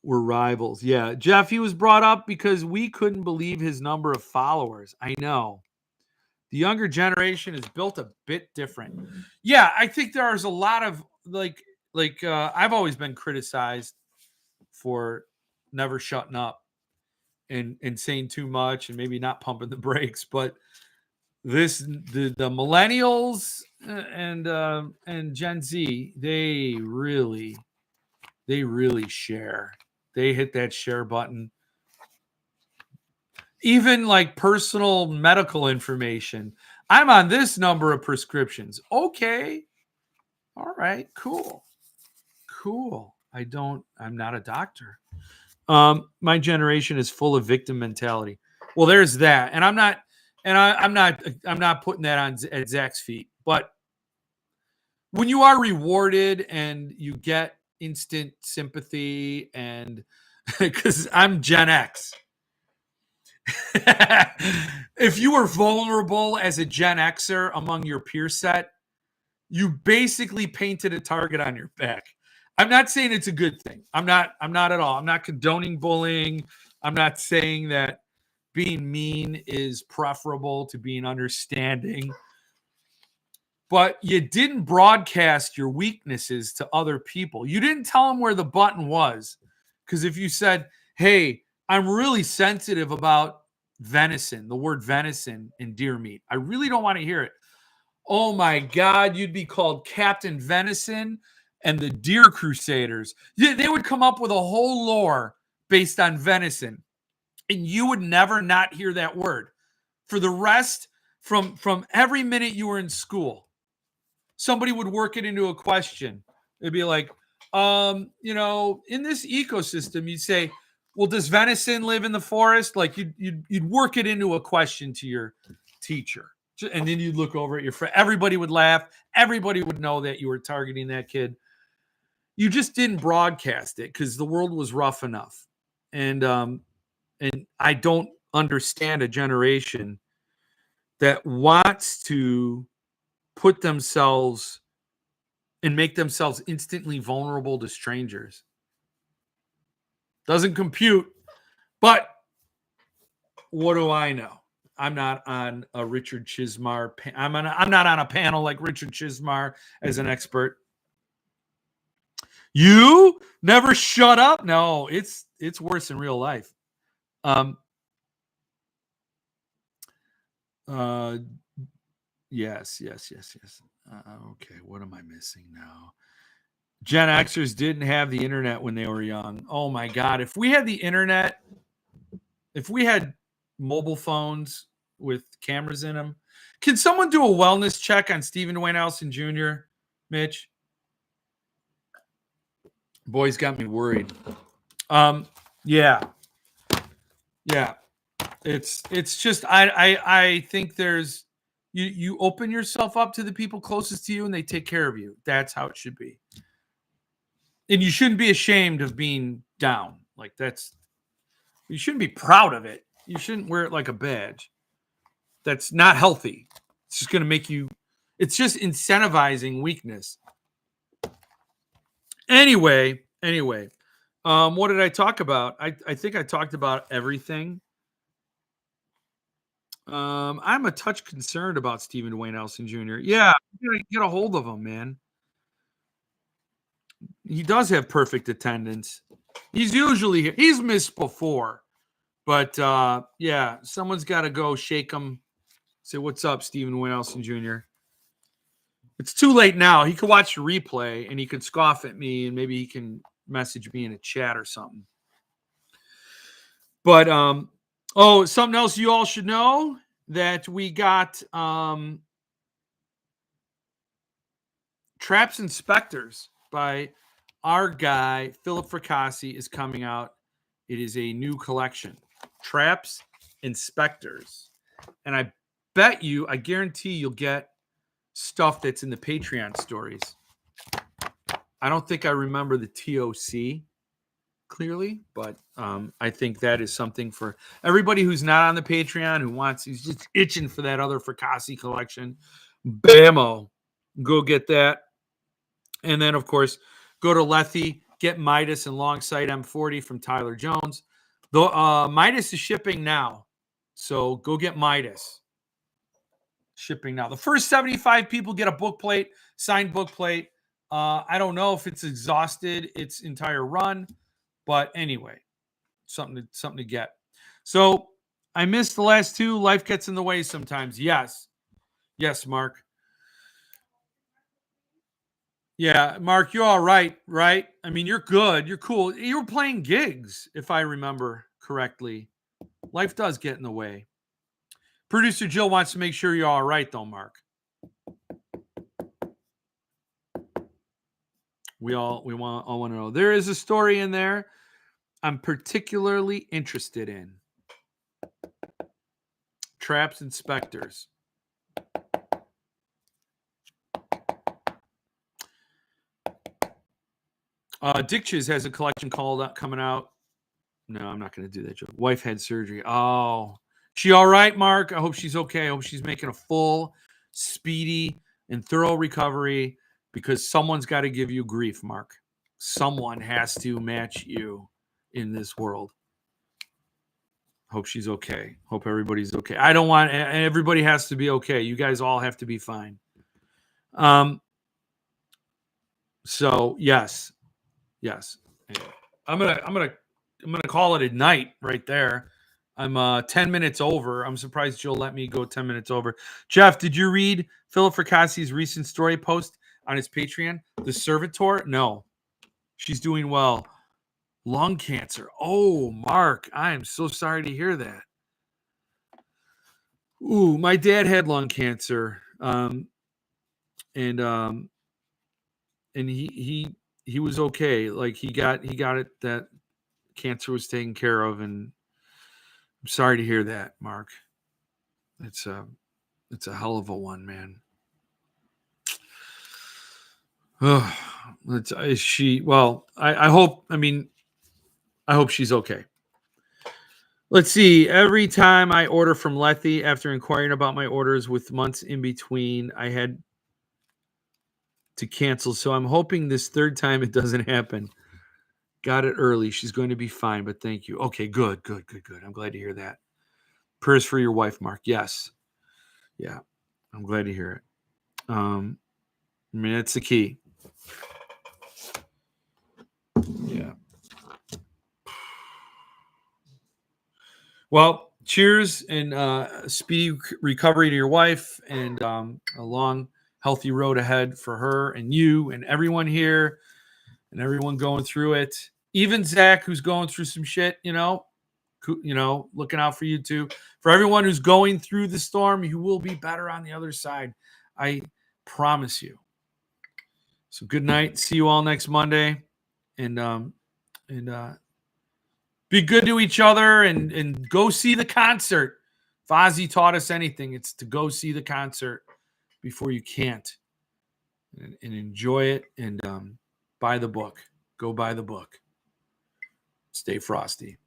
We're rivals. Yeah. Jeff, he was brought up because we couldn't believe his number of followers. I know. The younger generation is built a bit different. Yeah, I think there's a lot of like I've always been criticized for never shutting up and saying too much and maybe not pumping the brakes, but the millennials and Gen Z, they really share. They hit that share button. Even like personal medical information. I'm on this number of prescriptions. Okay. All right. Cool. I'm not a doctor. My generation is full of victim mentality. Well, there's that. And I'm not putting that on at Zach's feet. But when you are rewarded and you get instant sympathy and because I'm Gen X. If you were vulnerable as a Gen Xer among your peer set, you basically painted a target on your back. I'm not saying it's a good thing. I'm not at all. I'm not condoning bullying. I'm not saying that being mean is preferable to being understanding. But you didn't broadcast your weaknesses to other people. You didn't tell them where the button was. Because if you said, hey, I'm really sensitive about venison, the word venison in deer meat. I really don't want to hear it. Oh my God, you'd be called Captain Venison and the Deer Crusaders. They would come up with a whole lore based on venison. And you would never not hear that word. For the rest, from every minute you were in school, somebody would work it into a question. It'd be like, in this ecosystem, you'd say, well, does venison live in the forest? Like you'd work it into a question to your teacher. And then you'd look over at your friend. Everybody would laugh. Everybody would know that you were targeting that kid. You just didn't broadcast it because the world was rough enough. And I don't understand a generation that wants to put themselves and make themselves instantly vulnerable to strangers. Doesn't compute, but what do I know? I'm not on a Richard Chismar. I'm not on a panel like Richard Chismar as an expert. You never shut up. No, it's worse in real life. Yes. Okay, what am I missing now? Gen Xers didn't have the internet when they were young. Oh my God. If we had the internet, if we had mobile phones with cameras in them, can someone do a wellness check on Stephen Dwayne Allison Jr., Mitch? Boy's got me worried. Yeah. It's just I think there's you open yourself up to the people closest to you and they take care of you. That's how it should be. And you shouldn't be ashamed of being down. Like you shouldn't be proud of it. You shouldn't wear it like a badge. That's not healthy. It's just going to make you, it's just incentivizing weakness. Anyway, what did I talk about? I think I talked about everything. I'm a touch concerned about Stephen Dwayne Allison Jr. Yeah, you gotta get a hold of him, man. He does have perfect attendance. He's missed before, but yeah, someone's got to go shake him. Say, what's up, Stephen Dwayne Allison Jr.? It's too late now. He could watch the replay and he could scoff at me and maybe he can message me in a chat or something. But something else you all should know that we got Traps and Specters by our guy Philip Fracassi is coming out. It is a new collection, Traps and Specters, and I guarantee you'll get stuff that's in the Patreon stories. I don't think I remember the TOC clearly, but I think that is something for everybody who's not on the Patreon, who's just itching for that other Fracassi collection. Bammo, go get that. And then, of course, go to Lethe, get Midas and Longsight M40 from Tyler Jones. The Midas is shipping now, so go get Midas. Shipping now. The first 75 people get a book plate, signed book plate. I don't know if it's exhausted its entire run, but anyway, something to get. So I missed the last two. Life gets in the way sometimes. Yes, Mark. Yeah, Mark, you're all right, right? I mean, you're good. You're cool. You were playing gigs, if I remember correctly. Life does get in the way. Producer Jill wants to make sure you're all right, though, Mark. We all want to know. There is a story in there I'm particularly interested in. Traps and Specters. Dick Chiz has a collection coming out. No, I'm not going to do that joke. Wife had surgery. Oh, she all right, Mark? I hope she's okay. I hope she's making a full, speedy, and thorough recovery because someone's got to give you grief, Mark. Someone has to match you in this world. Hope she's okay. Hope everybody's okay. I don't want everybody has to be okay. You guys all have to be fine. So yes. Anyway, I'm gonna call it a night right there. I'm 10 minutes over. I'm surprised Jill let me go 10 minutes over. Jeff, did you read Philip Fracassi's recent story post on his Patreon? The Servitor? No. She's doing well. Lung cancer. Oh, Mark, I am so sorry to hear that. Ooh, my dad had lung cancer. And he was okay. Like he got it, that cancer was taken care of, and I'm sorry to hear that, Mark. It's It's a hell of a one, man. Oh, is she? Well, I hope. I mean, I hope she's okay. Let's see. Every time I order from Lethe, after inquiring about my orders with months in between, I had to cancel. So I'm hoping this third time it doesn't happen. Got it early. She's going to be fine, but thank you. Okay, good. I'm glad to hear that. Prayers for your wife, Mark. Yes. Yeah. I'm glad to hear it. I mean, that's the key. Yeah. Well, cheers and speedy recovery to your wife and a long, healthy road ahead for her and you and everyone here and everyone going through it. Even Zach, who's going through some shit, looking out for you too. For everyone who's going through the storm, you will be better on the other side. I promise you. So good night. See you all next Monday. And be good to each other and go see the concert. If Ozzy taught us anything, it's to go see the concert before you can't and enjoy it and buy the book. Go buy the book. Stay frosty.